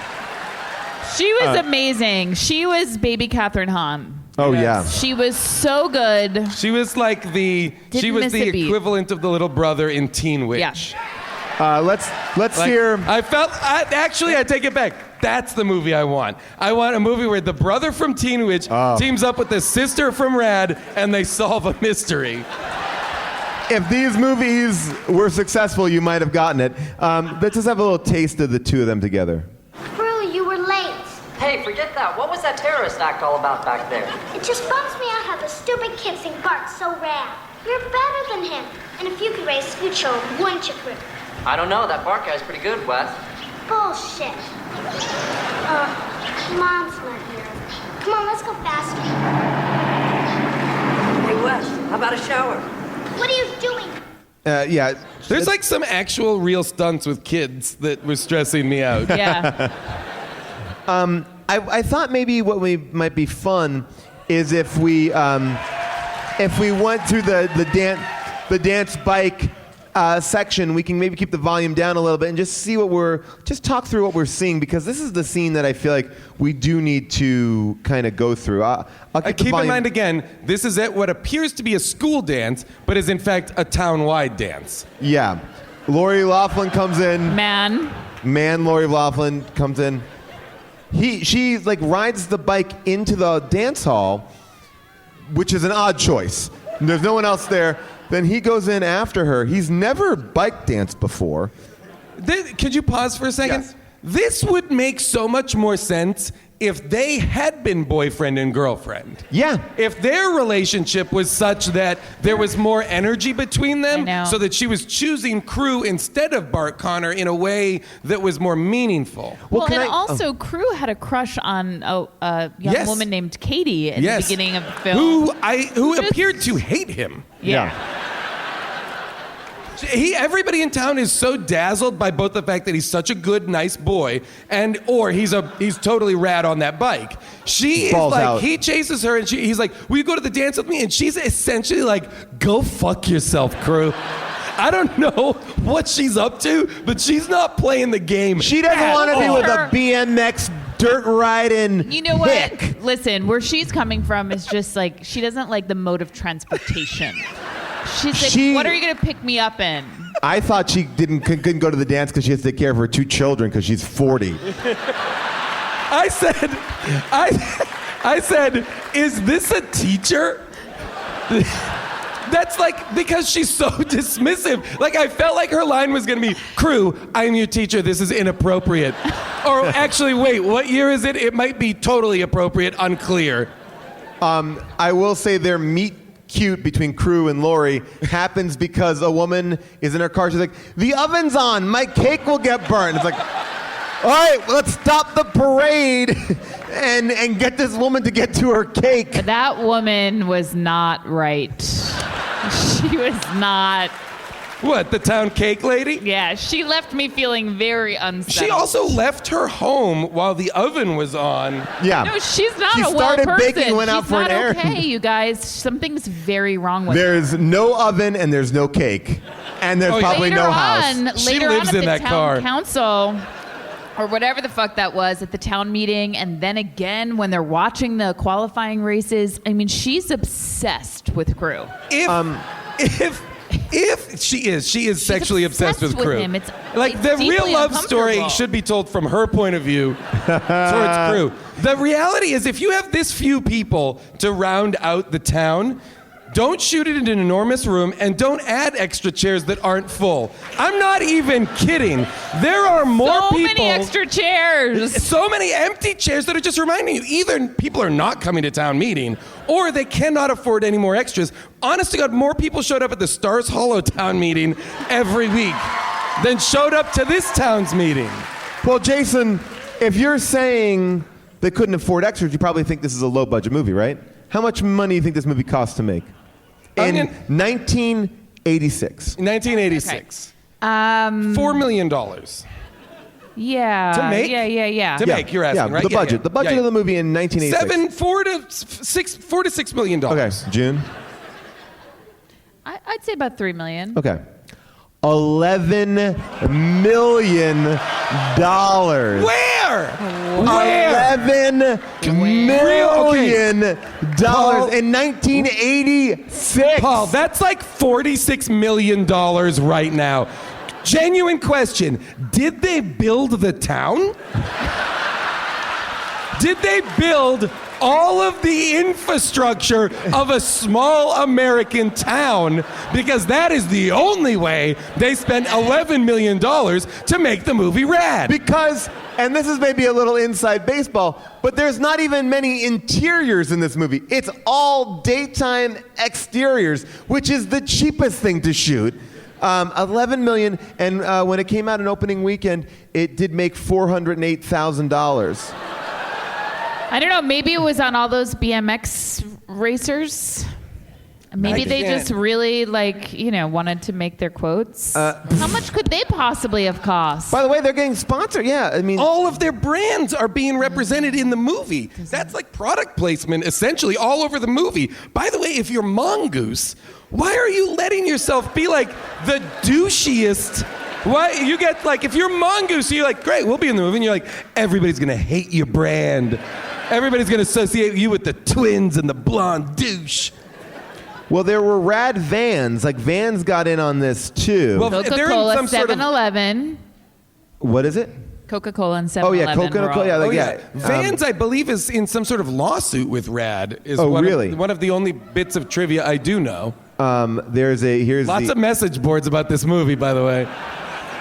She was amazing. She was baby Catherine Hahn. Oh, yeah. She was so good. She was like she was miss the a beat. equivalent of the little brother in Teen Witch. Yeah. Let's Like, hear. I take it back. That's the movie I want. I want a movie where the brother from Teen Witch teams up with the sister from Rad and they solve a mystery. If these movies were successful, you might have gotten it. Let's just have a little taste of the 2 of them together. Crew, you were late. Hey, forget that. What was that terrorist act all about back there? It just bums me out how the stupid kid think Bart's so rad. You're better than him. And if you could raise Scoot Show, wouldn't you, Crew? I don't know. That Bart guy's pretty good, Wes. Bullshit. Mom's not here. Come on, let's go faster. Hey, Wes, how about a shower? What are you doing? Yeah. There's like some actual real stunts with kids that was stressing me out. Yeah. I thought maybe what might be fun is if we went through the dance bike section, we can maybe keep the volume down a little bit and just talk through what we're seeing, because this is the scene that I feel like we do need to kind of go through. I'll Keep in mind again, this is at what appears to be a school dance, but is in fact a town-wide dance. Yeah. Lori Loughlin comes in. Lori Loughlin comes in. She like rides the bike into the dance hall, which is an odd choice. There's no one else there. Then he goes in after her. He's never bike danced before. Could you pause for a second? Yes. This would make so much more sense if they had been boyfriend and girlfriend. Yeah. If their relationship was such that there was more energy between them, so that she was choosing Cruz instead of Bart Connor in a way that was more meaningful. Well, and also Cruz had a crush on a young woman named Katie at the beginning of the film. Who appeared to hate him. Yeah. Everybody in town is so dazzled by both the fact that he's such a good, nice boy, or he's totally rad on that bike. She is like, out. He chases her, and he's like, "Will you go to the dance with me?" And she's essentially like, "Go fuck yourself, Cruz." I don't know what she's up to, but she's not playing the game. She doesn't want to be with a BMX dirt riding. You know what? Hick. Listen, where she's coming from is just like she doesn't like the mode of transportation. She's like, what are you going to pick me up in? I thought she couldn't go to the dance because she has to take care of her 2 children because she's 40. I said, is this a teacher? That's like, because she's so dismissive. Like, I felt like her line was going to be, "Cruz, I'm your teacher, this is inappropriate." Or actually, wait, what year is it? It might be totally appropriate, unclear. I will say their meet cute between Cruz and Lori happens because a woman is in her car. She's like, "The oven's on, my cake will get burned." It's like, all right, let's stop the parade and get this woman to get to her cake. That woman was not right. She was not. What, the town cake lady? Yeah, she left me feeling very unsettled. She also left her home while the oven was on. Yeah. No, she's not a well person. She started baking and went out for an errand. She's not okay, you guys. Something's very wrong with her. There's no oven and there's no cake. And there's probably no house. Later on at the town council, or whatever the fuck that was, at the town meeting, and then again when they're watching the qualifying races, I mean, she's obsessed with Cruz. If she is sexually obsessed with Cruz. Him. It's the real love story should be told from her point of view towards Cruz. The reality is, if you have this few people to round out the town, don't shoot it in an enormous room and don't add extra chairs that aren't full. I'm not even kidding. There are more people. So many extra chairs. So many empty chairs that are just reminding you either people are not coming to town meeting or they cannot afford any more extras. Honest to God, more people showed up at the Stars Hollow town meeting every week than showed up to this town's meeting. Well, Jason, if you're saying they couldn't afford extras, you probably think this is a low-budget movie, right? How much money do you think this movie cost to make? In 1986. 1986. Okay. $4 million. Yeah. To make? Yeah. To make, you're asking, right? The budget. The budget of the movie in 1986. $4 to $6 million. Okay, June? I'd say about $3 million. Okay. $11 million. Where? $11 million in 1986. Paul, that's like $46 million right now. Genuine question. Did they build the town? Did they build all of the infrastructure of a small American town? Because that is the only way they spent $11 million to make the movie rad. Because, and this is maybe a little inside baseball, but there's not even many interiors in this movie. It's all daytime exteriors, which is the cheapest thing to shoot. $11 million, and when it came out in opening weekend, it did make $408,000. I don't know, maybe it was on all those BMX racers. Maybe I they can't. just really wanted to make their quotes. How much could they possibly have cost? By the way, they're getting sponsored. Yeah, I mean, All of their brands are being represented in the movie. That's like product placement, essentially, all over the movie. By the way, if you're Mongoose, why are you letting yourself be like the douchiest? Why you get like, if you're Mongoose, you're like, great, we'll be in the movie, and you're like, everybody's gonna hate your brand. Everybody's gonna associate you with the twins and the blonde douche. well, there were rad Vans. Like Vans got in on this too. Well, they're in Coca-Cola, some sort of- 7-Eleven. What is it? Coca-Cola and 7-Eleven. Oh yeah, Coca-Cola. Yeah, Oh like, yeah, yeah. Vans, I believe, is in some sort of lawsuit with Rad. Is Oh, one really? one of the only bits of trivia I do know. Here's Lots the of message boards about this movie, by the way.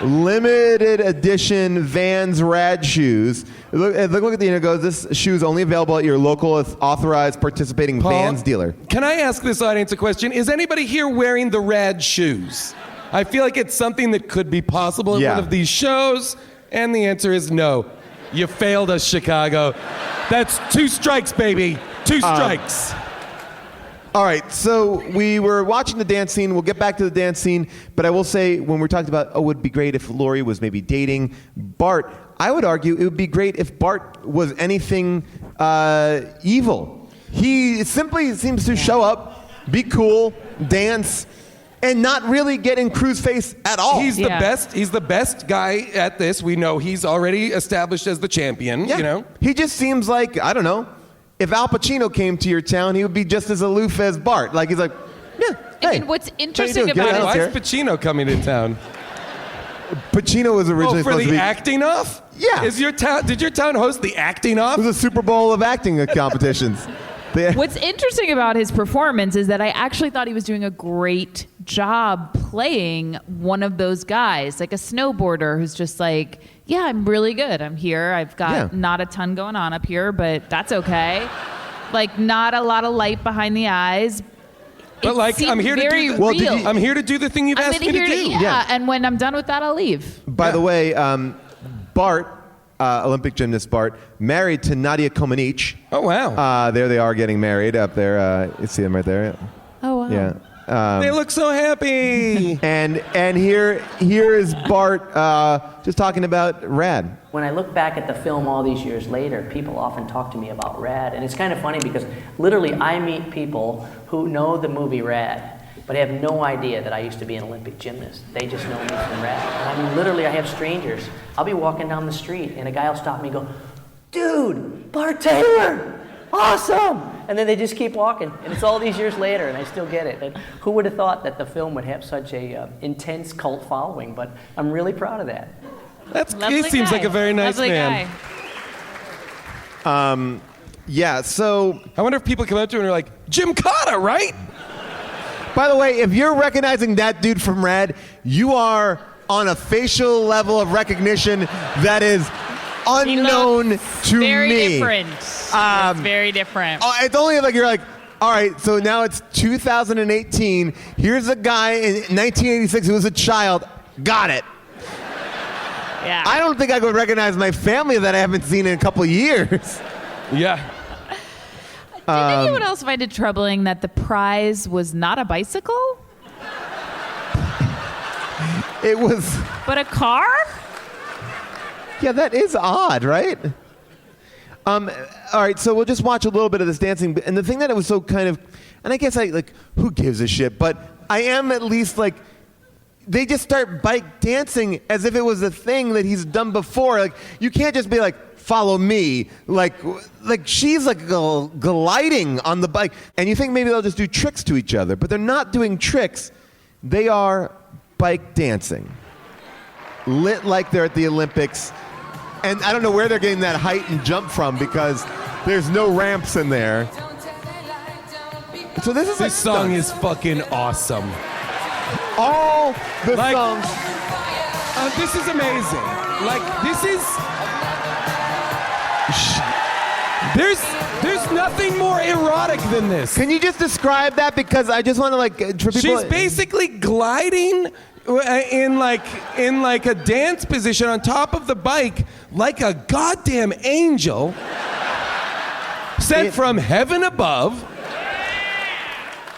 limited edition Vans rad shoes. Look at the it goes. This shoe is only available at your local authorized participating Paul, Vans dealer. Can I ask this audience a question? Is anybody here wearing the Rad shoes? I feel like it's something that could be possible at Yeah. one of these shows, and the answer is no. You failed us, Chicago. That's 2 strikes, baby. 2 strikes. All right, so we were watching the dance scene. We'll get back to the dance scene, but I will say when we're talking about, it would be great if Lori was maybe dating Bart, I would argue it would be great if Bart was anything evil. He simply seems to show up, be cool, dance, and not really get in Cruz's face at all. He's the Yeah. best. He's the best guy at this. We know he's already established as the champion. Yeah. You know. He just seems like, I don't know, if Al Pacino came to your town, he would be just as aloof as Bart. Like, he's like, yeah, I hey. mean, what's how you interesting doing? Good, about I it- don't Why care. is Pacino coming to town? Pacino was originally Oh, for supposed the to be... acting off? Yeah. Is your town? Did your town host the acting off? It was a Super Bowl of acting competitions. What's interesting about his performance is that I actually thought he was doing a great job playing one of those guys, like a snowboarder who's just like, yeah, I'm really good. I'm here. I've got Yeah. not a ton going on up here, but that's okay. Like, not a lot of light behind the eyes. But, It like, I'm seemed here to very do Well, did real. you- I'm here to do the thing you've I'm asked me to here do. yeah, and when I'm done with that, I'll leave. By the way, Bart, Olympic gymnast Bart, married to Nadia Comaneci. Oh wow. There they are getting married up there. You see them right there? Oh, wow. Yeah. They look so happy. And here is Bart just talking about Rad. When I look back at the film all these years later, people often talk to me about Rad. And it's kind of funny because literally I meet people who know the movie Rad, but have no idea that I used to be an Olympic gymnast. They just know me from Rad. And I mean, literally, I have strangers. I'll be walking down the street and a guy will stop me and go, dude, Bart Taylor, awesome! And then they just keep walking. And it's all these years later and I still get it. And who would have thought that the film would have such a intense cult following? But I'm really proud of that. He seems guy. like a very nice Lovely man. Guy. Yeah, so, I wonder if people come up to him and are like, Jim Cotta, right? by the way, if you're recognizing that dude from Rad, you are on a facial level of recognition that is He unknown looks to very me. different. It's very different. Oh, it's only like you're like, all right, so now it's 2018. Here's a guy in 1986 who was a child. Got it. Yeah. I don't think I could recognize my family that I haven't seen in a couple years. Yeah. Did anyone else find it troubling that the prize was not a bicycle, It was, but a car? yeah, that is odd, right? All right, so we'll just watch a little bit of this dancing. And the thing that it was so kind of, and I guess who gives a shit? But I am at least like, they just start bike dancing as if it was a thing that he's done before. Like, you can't just be like, follow me. Like she's like gliding on the bike. And you think maybe they'll just do tricks to each other, but they're not doing tricks. They are bike dancing. Lit like they're at the Olympics. And I don't know where they're getting that height and jump from because there's no ramps in there. So this is like This song stunts. is fucking awesome. All the Like- songs. This is amazing. Like, this is... There's nothing more erotic than this. Can you just describe that? Because I just want to for people. She's basically gliding in like a dance position on top of the bike like a goddamn angel sent from heaven above.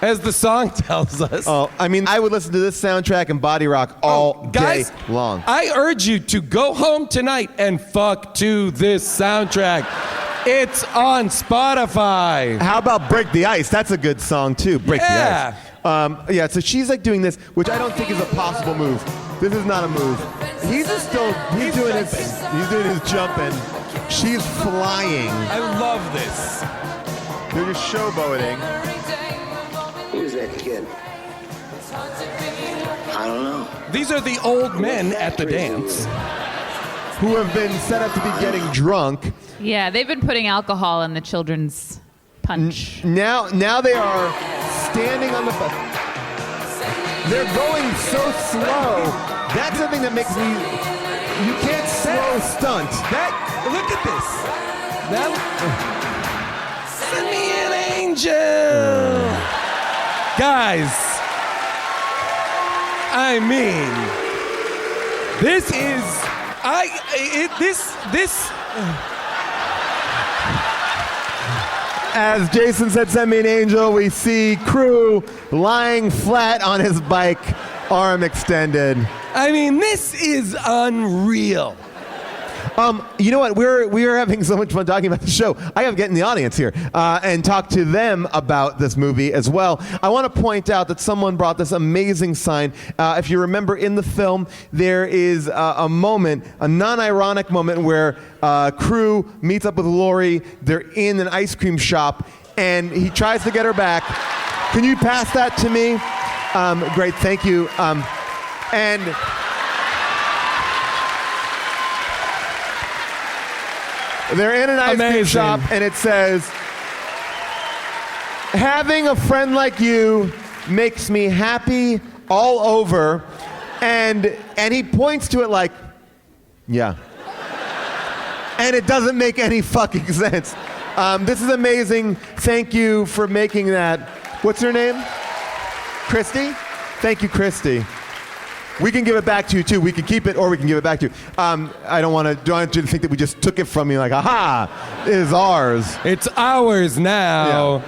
as the song tells us. Oh, I mean, I would listen to this soundtrack and body rock all Guys, day long. I urge you to go home tonight and fuck to this soundtrack. It's on Spotify. How about Break the Ice? That's a good song too. Break Yeah. the Ice. Yeah, so she's like doing this, which I don't think is a possible move. This is not a move. He's doing his jumping. She's flying. I love this. They're just showboating. Who's that kid? I don't know. These are the old men at the dance. Who have been set up to be getting drunk. Yeah, they've been putting alcohol in the children's punch. Now they are standing on the bus. They're going so slow. That's the thing that makes me. You can't slow stunt. Look at this. Send me an angel. Guys, I mean, this is. As Jason said, send me an angel, we see Cruz lying flat on his bike, arm extended. I mean, this is unreal. You know what? We're having so much fun talking about the show. I have to get in the audience here and talk to them about this movie as well. I want to point out that someone brought this amazing sign. If you remember in the film, there is a moment, a non-ironic moment where Cruz meets up with Lori. They're in an ice cream shop, and he tries to get her back. Can you pass that to me? Great, thank you. And they're in an ice cream shop, and it says, "Having a friend like you makes me happy all over," and he points to it like, yeah. And it doesn't make any fucking sense. This is amazing. Thank you for making that. What's her name? Christy? Thank you, Christy. We can give it back to you, too. We can keep it, or we can give it back to you. I don't want you to think that we just took it from you like, aha, it is ours. It's ours now. Yeah.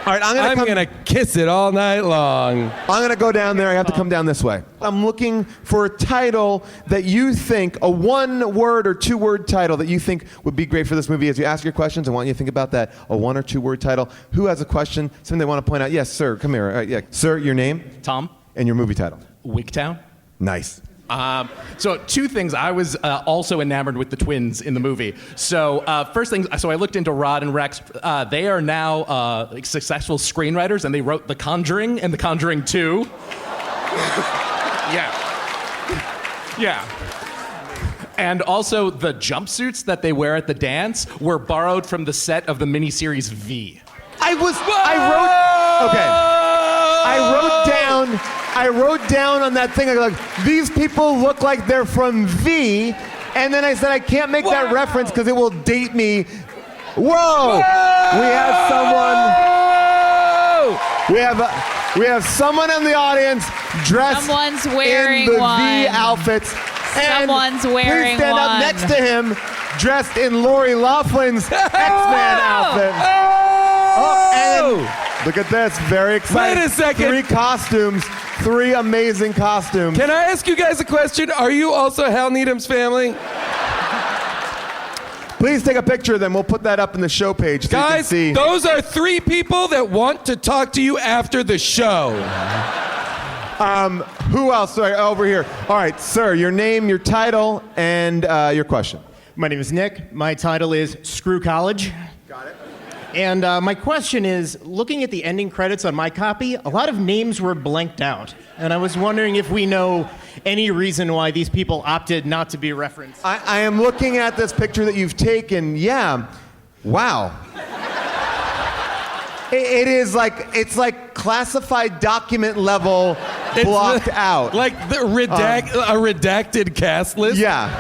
All right, I'm gonna kiss it all night long. I'm gonna go down there. I have to come down this way. I'm looking for a title that you think, a one-word or two-word title that you think would be great for this movie. As you ask your questions, I want you to think about that. A one or two-word title. Who has a question? Something they want to point out? Yes, sir. Come here. Yeah, sir. Your name? Tom. And your movie title? Wigtown. Nice. So two things. I was also enamored with the twins in the movie. So first thing, so I looked into Rod and Rex. They are now successful screenwriters, and they wrote The Conjuring and The Conjuring 2. Yeah. And also the jumpsuits that they wear at the dance were borrowed from the set of the miniseries V. I wrote down on that thing, I go, like, these people look like they're from V, and then I said I can't make that reference because it will date me. Whoa! We have someone in the audience dressed Someone's wearing in the one. V outfits. And Someone's wearing please stand one. up next to him, dressed in Lori Loughlin's X-Men outfit. And look at this, very exciting. Wait a second. 3 costumes, 3 amazing costumes. Can I ask you guys a question? Are you also Hal Needham's family? Please take a picture of them. We'll put that up in the show page so Guys, you can see. those are 3 people that want to talk to you after the show. Who else? Sorry, over here. All right, sir, your name, your title, and your question. My name is Nick. My title is Screw College. Got it. And my question is, looking at the ending credits on my copy, a lot of names were blanked out. And I was wondering if we know any reason why these people opted not to be referenced. I am looking at this picture that you've taken. Yeah. Wow. It's like classified document level blocked out. Like the a redacted cast list? Yeah.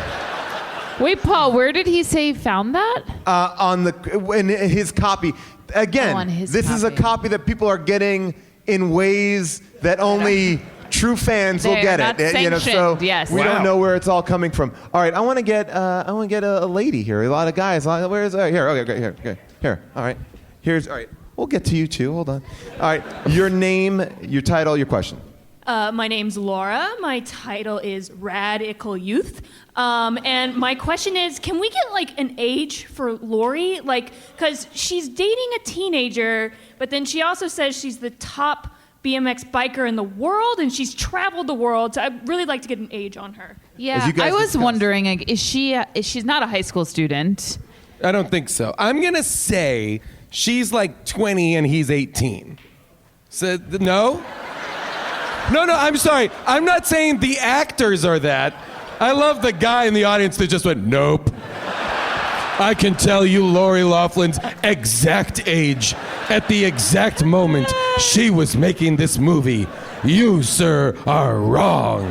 Wait, Paul, where did he say he found that? In his copy. Again, on his this is a copy that people are getting in ways that only true fans will get not it. So sanctioned, yes. we don't know where it's all coming from. All right, I want to get a lady here. A lot of guys. Where is here? Okay, great. Here. All right. All right. We'll get to you too. Hold on. All right. Your name, your title, your question. My name's Laura. My title is Radical Youth. And my question is, can we get like an age for Lori? Like, because she's dating a teenager, but then she also says she's the top BMX biker in the world, and she's traveled the world. So I'd really like to get an age on her. Yeah, I was wondering, like, is she's not a high school student? I don't think so. I'm gonna say she's like 20 and he's 18. So no? No, I'm sorry. I'm not saying the actors are that. I love the guy in the audience that just went, nope. I can tell you Lori Loughlin's exact age at the exact moment she was making this movie. You, sir, are wrong.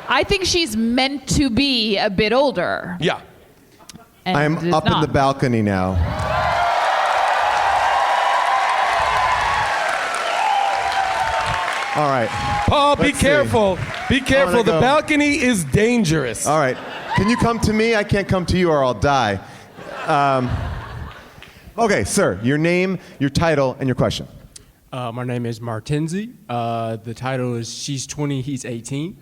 I think she's meant to be a bit older. Yeah. And I'm is up in not. the balcony now. All right. Paul, be Let's see. careful. Be careful. The go. balcony is dangerous. All right. Can you come to me? I can't come to you or I'll die. Okay, sir, your name, your title, and your question. My name is Martenzi. The title is She's 20, He's 18.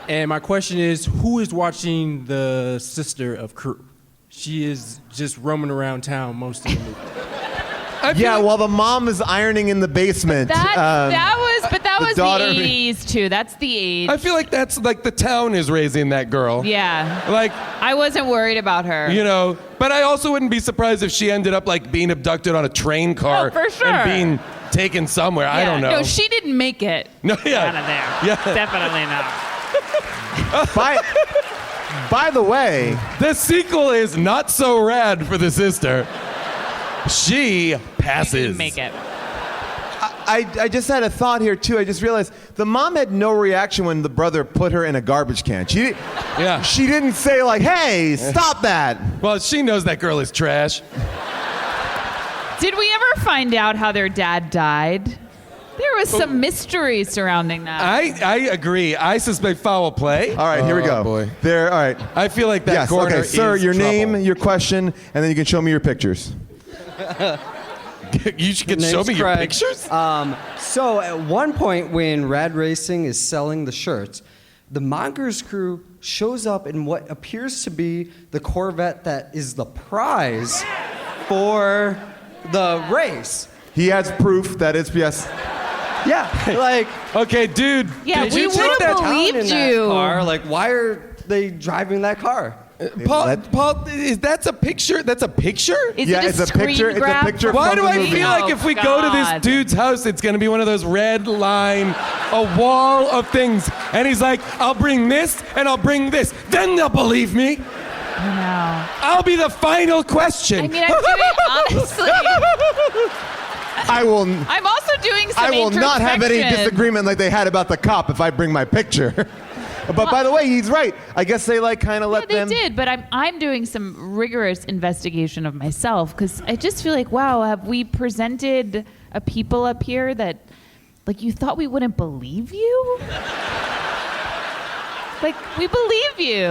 And my question is, who is watching the sister of Cruz? She is just roaming around town most of the movie. Yeah, while the mom is ironing in the basement. That was the daughter- 80s too. That's the age. I feel like that's like the town is raising that girl. Yeah. Like, I wasn't worried about her. you know, but I also wouldn't be surprised if she ended up like being abducted on a train car Oh, for sure. and being taken somewhere. I Yeah, don't know. No, she didn't make it. No, yeah. Out of there. Yeah. Definitely not. By the way, the sequel is not so rad for the sister. She passes. She didn't make it. I just had a thought here too. I just realized the mom had no reaction when the brother put her in a garbage can. She didn't say like, "Hey, stop that." Well, she knows that girl is trash. Did we ever find out how their dad died? There was some mystery surrounding that. I agree. I suspect foul play. All right, here we go. Boy. There. All right. I feel like that Yes. corner Okay, sir. is Your trouble. name, your question, and then you can show me your pictures. You can show me your pictures? So at one point when Rad Racing is selling the shirts, the Monkers crew shows up in what appears to be the Corvette that is the prize for the race. He has proof that it's yes. Yeah, like okay, dude. Yeah, did we you would've take that town believed in that you. car? Like, why are they driving that car? Paul, that's a picture? That's a picture? Is it a screen grab? Why from do the I movie. feel like if we go to this God. dude's house, it's going to be one of those red line, a wall of things. And he's like, I'll bring this and I'll bring this. Then they'll believe me. I know. I'll be the final question. I mean, I'm doing, honestly, I'm also doing some I will not have any introspection. disagreement like they had about the cop if I bring my picture. But by the way, he's right. I guess they like kind of let They them. did, but I'm doing some rigorous investigation of myself because I just feel like, wow, have we presented a people up here that, like, you thought we wouldn't believe you? Like, we believe you.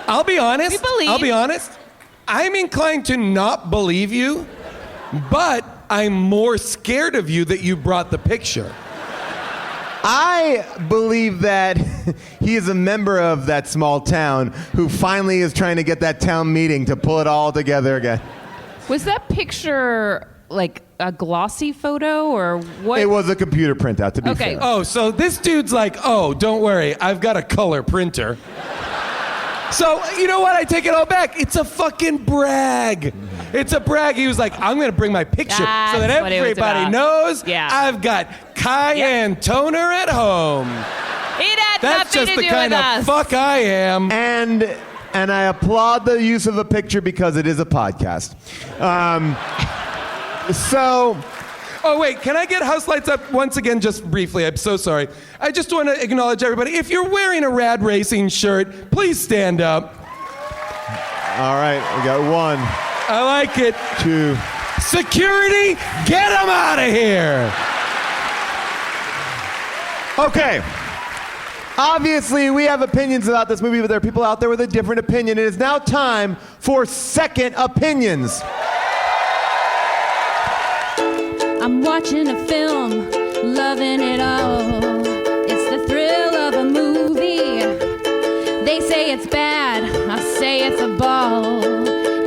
I'll be honest. We believe. I'll be honest. I'm inclined to not believe you, but I'm more scared of you that you brought the picture. I believe that he is a member of that small town who finally is trying to get that town meeting to pull it all together again. Was that picture like a glossy photo or what? It was a computer printout, to be fair. Oh, so this dude's like, oh, don't worry, I've got a color printer. So, you know what? I take it all back. It's a fucking brag. It's a brag. He was like, I'm going to bring my picture so that That's what it was everybody about. knows Yeah. I've got cayenne toner at home. It had That's nothing just to the do kind with of us. fuck I am. And I applaud the use of a picture because it is a podcast. Oh, wait, can I get house lights up once again, just briefly? I'm so sorry. I just want to acknowledge everybody. If you're wearing a Rad Racing shirt, please stand up. All right, we got 1. I like it. 2. Security, get them out of here. Okay. Obviously, we have opinions about this movie, but there are people out there with a different opinion. It is now time for second opinions. I'm watching a film, loving it all. It's the thrill of a movie. They say it's bad, I say it's a ball.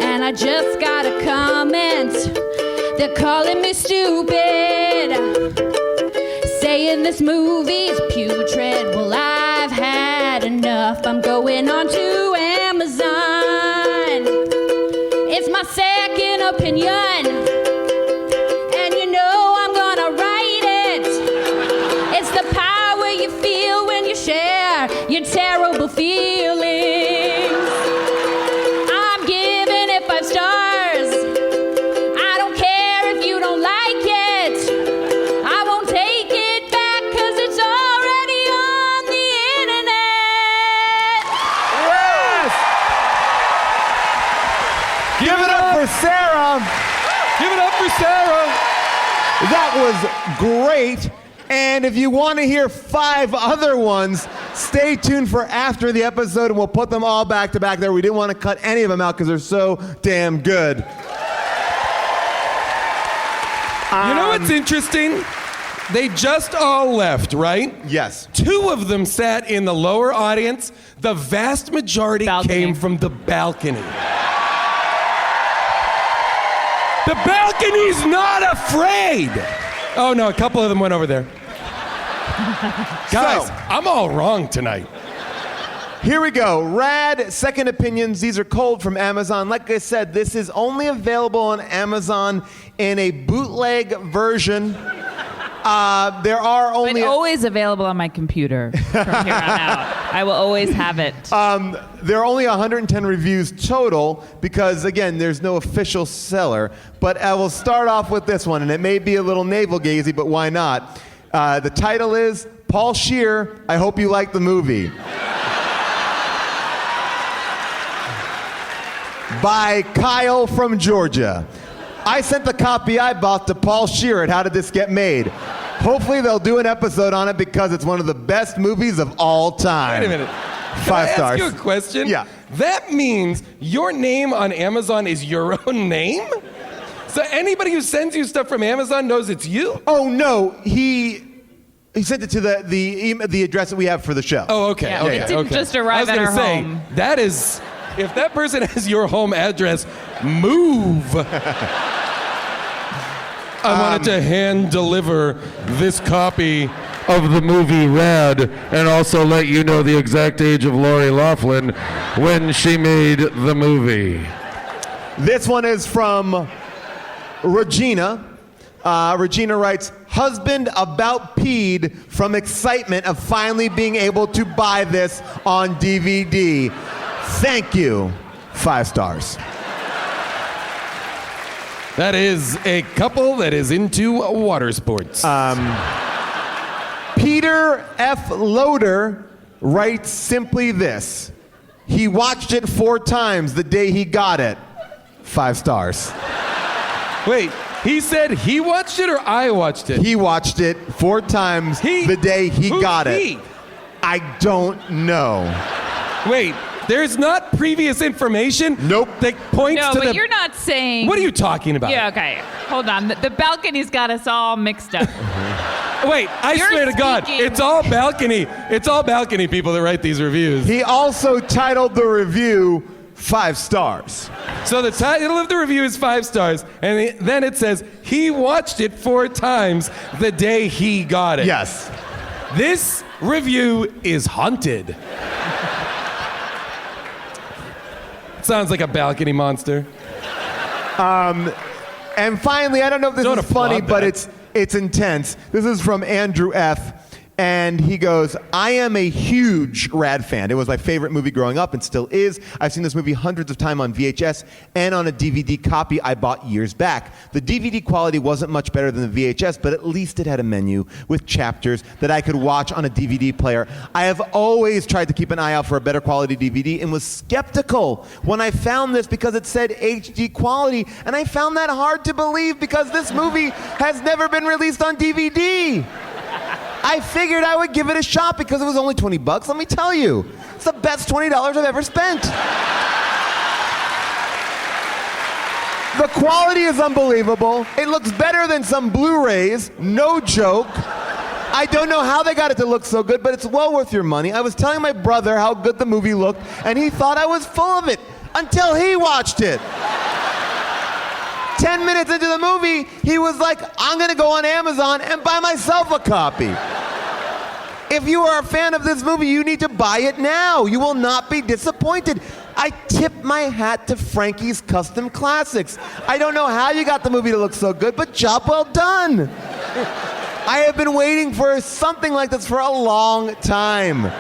And I just got a comment. They're calling me stupid, saying this movie's putrid. Well, I've had enough. I'm going on to Amazon. It's my second opinion, and you know I'm gonna write it. It's the power you feel when you share your terrible feelings. I'm giving it 5 stars. I don't care if you don't like it. I won't take it back 'cause it's already on the internet. Yes! Give it up for Sarah. Give it up for Sarah. That was great. And if you want to hear 5 other ones, stay tuned for after the episode, and we'll put them all back to back there. We didn't want to cut any of them out because they're so damn good. You know what's interesting? They just all left, right? Yes. 2 of them sat in the lower audience. The vast majority Balcony. came from the balcony. The balcony's not afraid. Oh no, a couple of them went over there. Guys, So- I'm all wrong tonight. Here we go. Rad Second Opinions. These are cold from Amazon. Like I said, this is only available on Amazon in a bootleg version. There are only... But always available on my computer from here on out. I will always have it. There are only 110 reviews total because, again, there's no official seller. But I will start off with this one, and it may be a little navel-gazing, but why not? The title is Paul Scheer, I Hope You Like the Movie. By Kyle from Georgia. I sent the copy I bought to Paul Scheer at How Did This Get Made? Hopefully they'll do an episode on it because it's one of the best movies of all time. Wait a minute. 5 Can I stars. ask you a question? Yeah. That means your name on Amazon is your own name? So anybody who sends you stuff from Amazon knows it's you? Oh no, he sent it to the address that we have for the show. Oh, okay. Yeah, okay, it didn't okay. just arrive I was at gonna our say, home. That is, if that person has your home address, move. I wanted to hand deliver this copy of the movie Rad, and also let you know the exact age of Lori Loughlin when she made the movie. This one is from Regina. Regina writes, husband about peed from excitement of finally being able to buy this on DVD. Thank you. 5 stars. That is a couple that is into water sports. Peter F. Loader writes simply this. He watched it 4 times the day he got it. 5 stars. Wait, he said he watched it or I watched it? He watched it 4 times the day he Who's got he? it. I don't know. Wait, there's not previous information? Nope. That points No, to but the... you're not saying... What are you talking about? Yeah, okay. Hold on. The balcony's got us all mixed up. Wait, I You're swear to God, speaking- it's all balcony. It's all balcony people that write these reviews. He also titled the review 5 stars. So the title of the review is 5 stars, and then it says he watched it 4 times the day he got it. Yes. This review is haunted. Sounds like a balcony monster. And finally, I don't know if this Don't is funny, applaud but that. it's intense. This is from Andrew F. And he goes, I am a huge Rad fan. It was my favorite movie growing up and still is. I've seen this movie hundreds of times on VHS and on a DVD copy I bought years back. The DVD quality wasn't much better than the VHS, but at least it had a menu with chapters that I could watch on a DVD player. I have always tried to keep an eye out for a better quality DVD and was skeptical when I found this because it said HD quality, and I found that hard to believe because this movie has never been released on DVD. I figured I would give it a shot because it was only $20. Let me tell you, it's the best $20 I've ever spent. The quality is unbelievable. It looks better than some Blu-rays, no joke. I don't know how they got it to look so good, but it's well worth your money. I was telling my brother how good the movie looked, and he thought I was full of it until he watched it. 10 minutes into the movie, he was like, I'm gonna go on Amazon and buy myself a copy. If you are a fan of this movie, you need to buy it now. You will not be disappointed. I tip my hat to Frankie's Custom Classics. I don't know how you got the movie to look so good, but job well done. I have been waiting for something like this for a long time.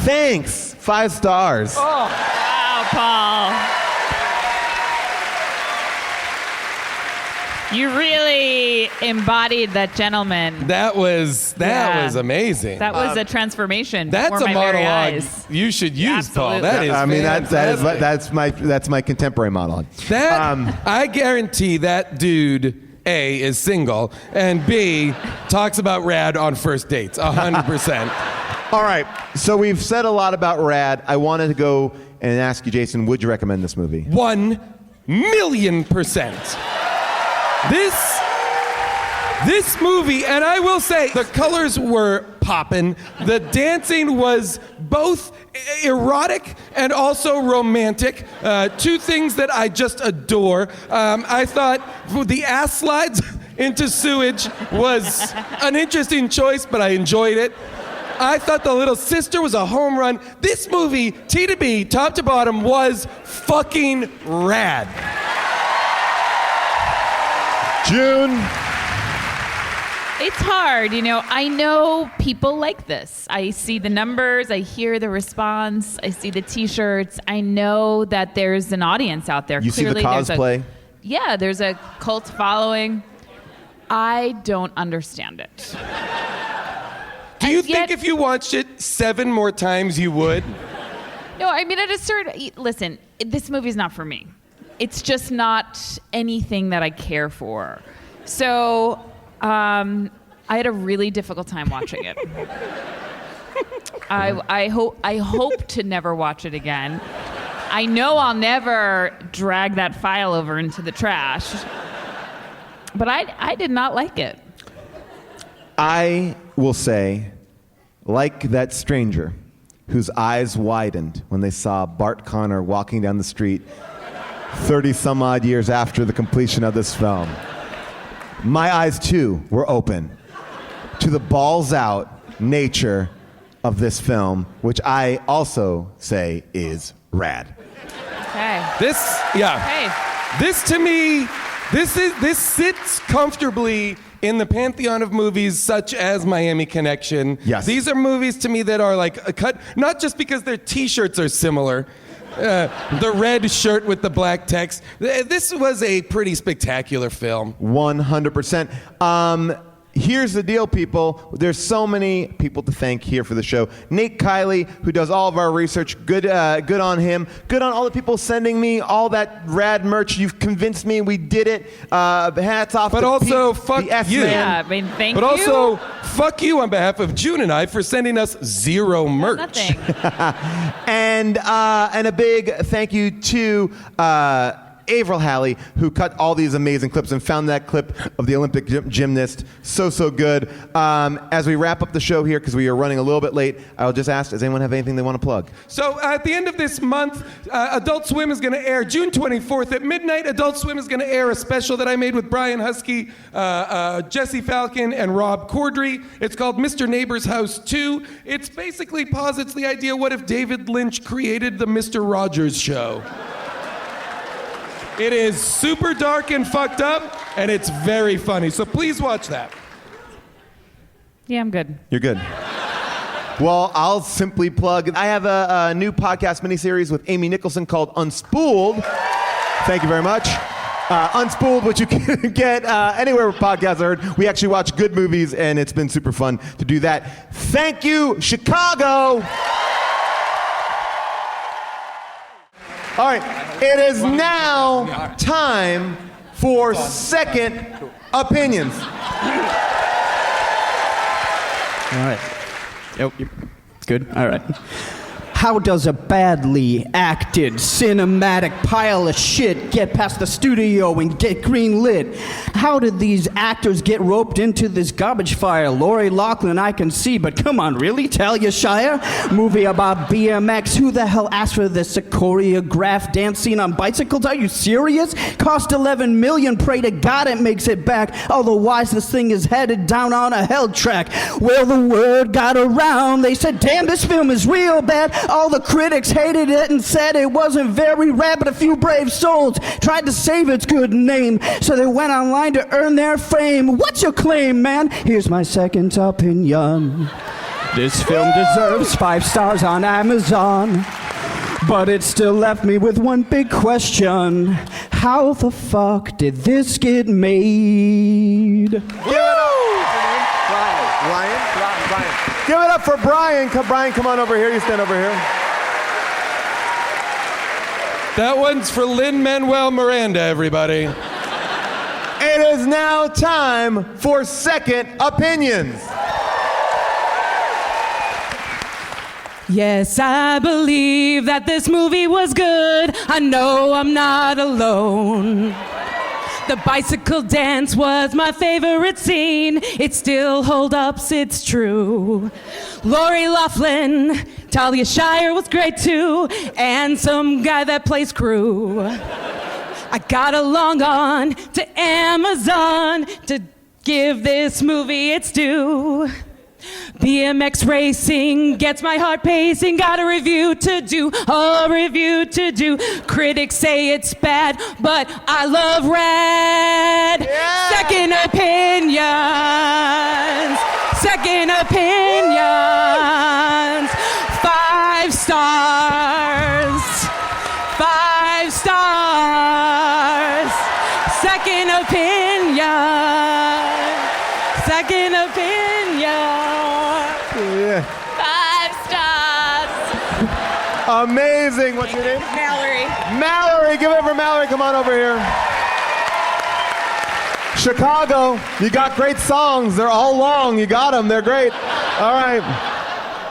Thanks. 5 stars. Oh, wow, Paul. You really embodied that gentleman. That was amazing. That was a transformation. That's before a my very monologue eyes. you should use, Paul. Absolutely. That is I mean, fantastic. that's my contemporary monologue. I guarantee that dude, A, is single, and B, talks about Rad on first dates, 100%. All right, so we've said a lot about Rad. I wanted to go and ask you, Jason, would you recommend this movie? 1,000,000%. This movie, and I will say, the colors were poppin'. The dancing was both erotic and also romantic. 2 things that I just adore. I thought the ass slides into sewage was an interesting choice, but I enjoyed it. I thought the little sister was a home run. This movie, T to B, top to bottom, was fucking rad. June. It's hard, I know people like this. I see the numbers, I hear the response, I see the t-shirts. I know that there's an audience out there. You Clearly, see the cosplay? There's a cult following. I don't understand it. Do you think if you watched it 7 more times, you would? No, I mean, listen, this movie's not for me. It's just not anything that I care for. So, I had a really difficult time watching it. I hope to never watch it again. I know I'll never drag that file over into the trash. But I did not like it. I will say, like that stranger whose eyes widened when they saw Bart Connor walking down the street 30 some odd years after the completion of this film. My eyes too were open to the balls out nature of this film, which I also say is rad. Okay. This to me, this sits comfortably in the pantheon of movies such as Miami Connection. Yes. These are movies to me that are like a cut, not just because their t-shirts are similar, the red shirt with the black text. This was a pretty spectacular film. 100%. Here's the deal, people. There's so many people to thank here for the show. Nate Kiley, who does all of our research. Good on him. Good on all the people sending me all that rad merch. You've convinced me. We did it. Hats off. But to also, Pete, fuck the S-Man. you. Yeah, I mean, thank you. But also, fuck you on behalf of June and I for sending us 0 merch. Nothing. And a big thank you to Avril Halley, who cut all these amazing clips and found that clip of the Olympic gymnast so good. As we wrap up the show here, because we are running a little bit late, I'll just ask, does anyone have anything they want to plug? So at the end of this month, Adult Swim is going to air June 24th at midnight. Adult Swim is going to air a special that I made with Brian Husky, Jesse Falcon, and Rob Corddry. It's called Mr. Neighbor's House 2. It's basically posits the idea, what if David Lynch created the Mr. Rogers show? It is super dark and fucked up, and it's very funny. So please watch that. Yeah, I'm good. You're good. Well, I'll simply plug. I have a new podcast miniseries with Amy Nicholson called Unspooled. Thank you very much. Unspooled, which you can get anywhere where podcasts are heard. We actually watch good movies, and it's been super fun to do that. Thank you, Chicago. All right, it is now time for second opinions. All right. Yep. Good. All right. How does a badly acted cinematic pile of shit get past the studio and get greenlit? How did these actors get roped into this garbage fire? Lori Loughlin, I can see, but come on, really? Talia Shire? Movie about BMX? Who the hell asked for this choreographed dance scene on bicycles? Are you serious? Cost $11 million, pray to God it makes it back. Otherwise, this thing is headed down on a Helltrack. Well, the word got around. They said, damn, this film is real bad. All the critics hated it and said it wasn't very rad, but a few brave souls tried to save its good name. So they went online to earn their fame. What's your claim, man? Here's my second opinion. This film deserves 5 stars on Amazon. But it still left me with one big question. How the fuck did this get made? Give it up. Brian. Give it up for Brian. Brian, come on over here. You stand over here. That one's for Lin-Manuel Miranda, everybody. It is now time for second opinions. Yes, I believe that this movie was good. I know I'm not alone. The bicycle dance was my favorite scene. It still holds up, it's true. Lori Loughlin, Talia Shire was great too, and some guy that plays Cruz. I gotta log on to Amazon to give this movie its due. BMX racing gets my heart pacing. Got a review to do. Critics say it's bad, but I love rad. Yeah. Second opinions. 5 stars. 5 stars. Second opinion. Yeah. 5 stars. Amazing. What's your name? Mallory. Mallory. Give it for Mallory. Come on over here. Chicago, you got great songs. They're all long. You got them. They're great. All right.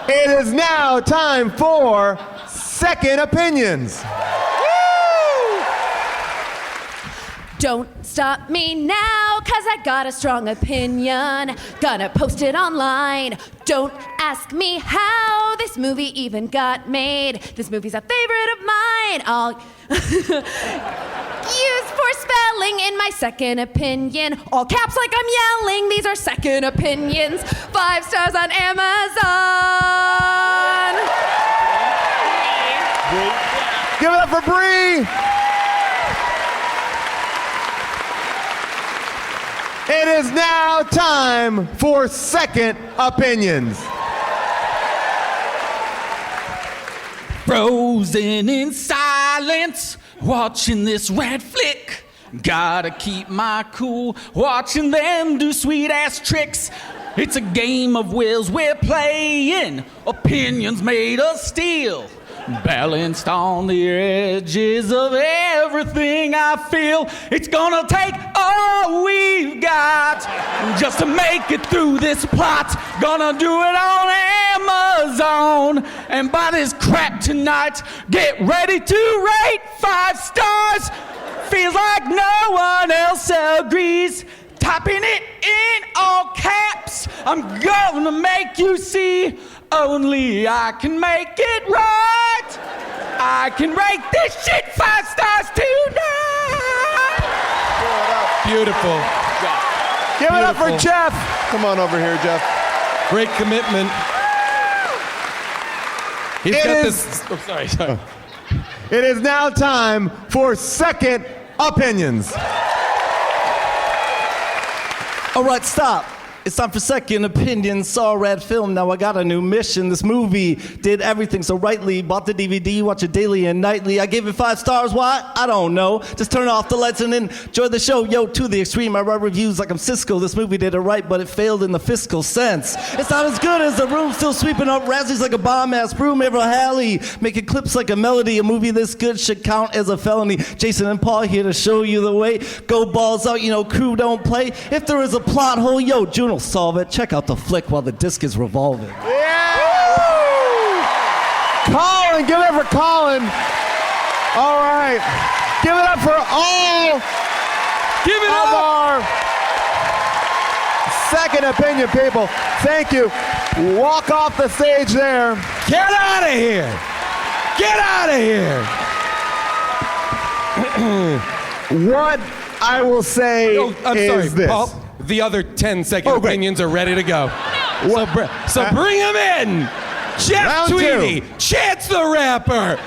It is now time for second opinions. Don't stop me now, 'cause I got a strong opinion. Gonna post it online. Don't ask me how this movie even got made. This movie's a favorite of mine. I'll use for spelling in my second opinion. All caps like I'm yelling. These are second opinions. 5 stars on Amazon. Give it up for Bree. It is now time for second opinions. Frozen in silence, watching this red flick. Gotta keep my cool, watching them do sweet ass tricks. It's a game of wills we're playing, opinions made of steel. Balanced on the edges of everything I feel. It's gonna take all we've got just to make it through this plot. Gonna do it on Amazon and buy this crap tonight. Get ready to rate 5 stars. Feels like no one else agrees. Typing it in all caps. I'm gonna make you see. Only I can make it right. I can rate this shit 5 stars tonight. Beautiful. Give it up for Jeff. Come on over here, Jeff. Great commitment. He's It got is- this. Oh, sorry. It is now time for second opinions. All right, stop. It's time for second opinion. Saw a red film. Now I got a new mission. This movie did everything so rightly. Bought the DVD, watch it daily and nightly. I gave it 5 stars. Why? I don't know. Just turn off the lights and enjoy the show. Yo, to the extreme. I write reviews like I'm Cisco. This movie did it right, but it failed in the fiscal sense. It's not as good as The Room. Still sweeping up Razzies like a bomb-ass broom. April Halley making clips like a melody. A movie this good should count as a felony. Jason and Paul here to show you the way. Go balls out, you know, crew don't play. If there is a plot hole, yo, June will solve it. Check out the flick while the disc is revolving. Yeah! Colin, give it up for Colin. All right. Give it up for all Give it of up! our second opinion people. Thank you. Walk off the stage there. Get out of here! Get out of here! What I will say I'm is sorry, this. Paul. The other 10 second Oh, great. opinions are ready to go. So bring them in. Jeff Round Tweedy, two. Chance the Rapper,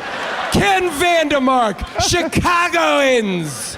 Ken Vandermark, Chicagoans.